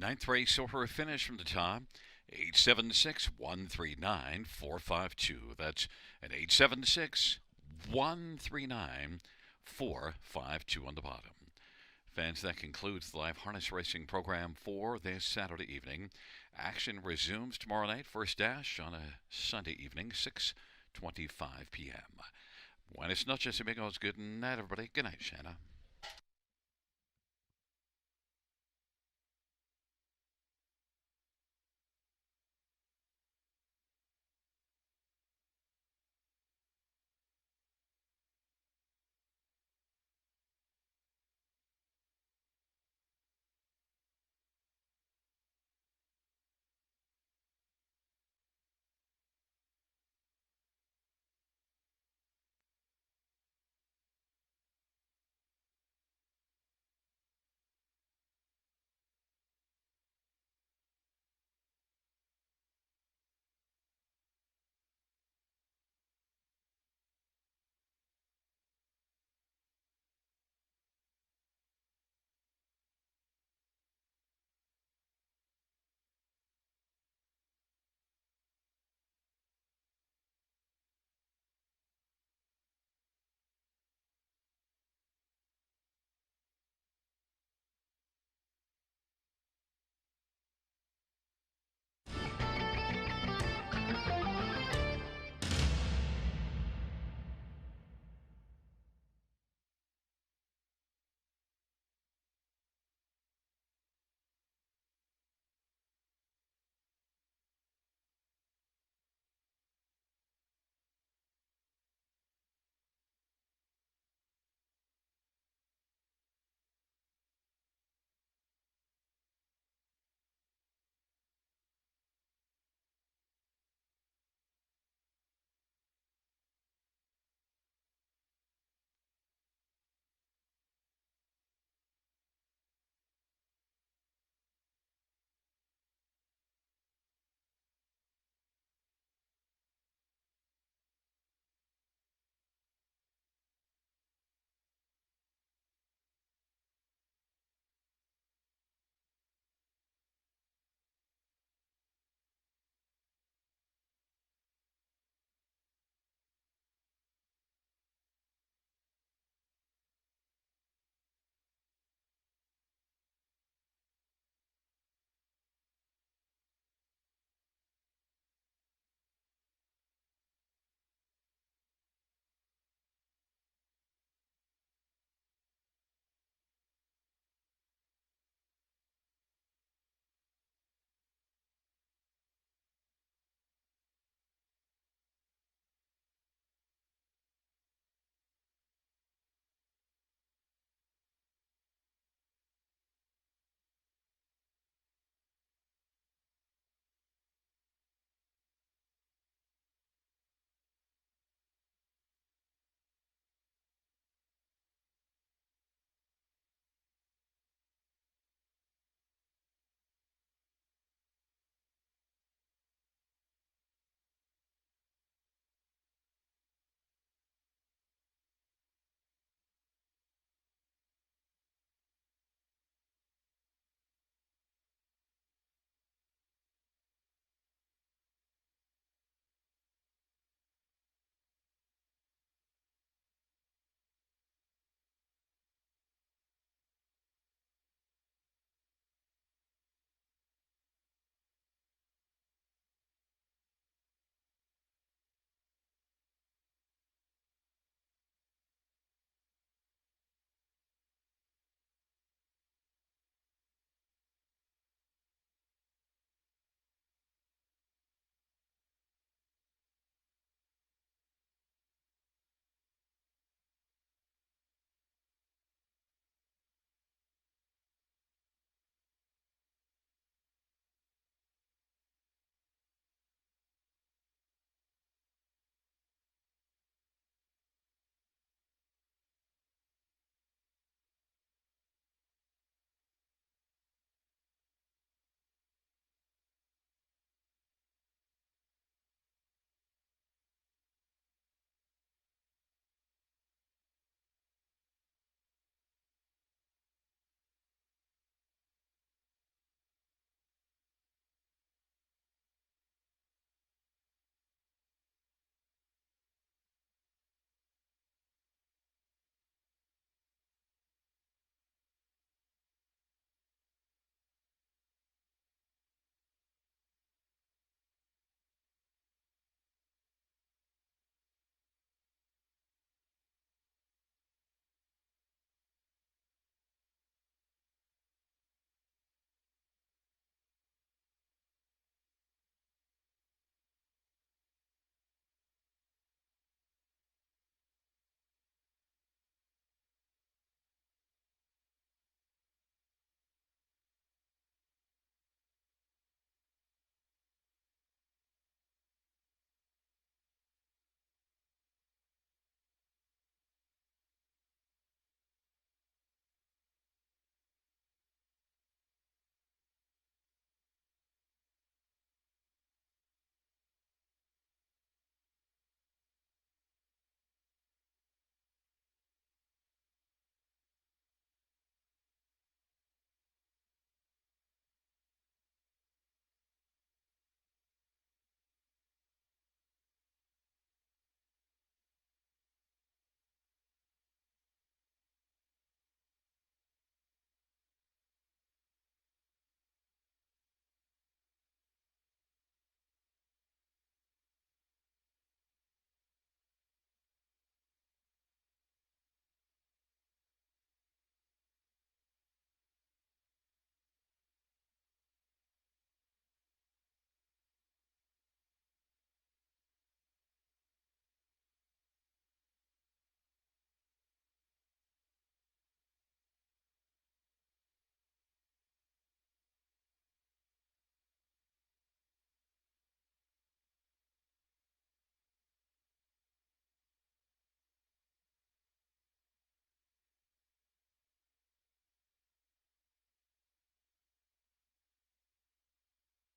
Ninth race, so for a finish from the top, 876-139-452. That's an 876-139-452 on the bottom. Fans, that concludes the live harness racing program for this Saturday evening. Action resumes tomorrow night, first dash on a Sunday evening, 6:25 p.m. Buenas noches, amigos. Good night, everybody. Good night, Shanna.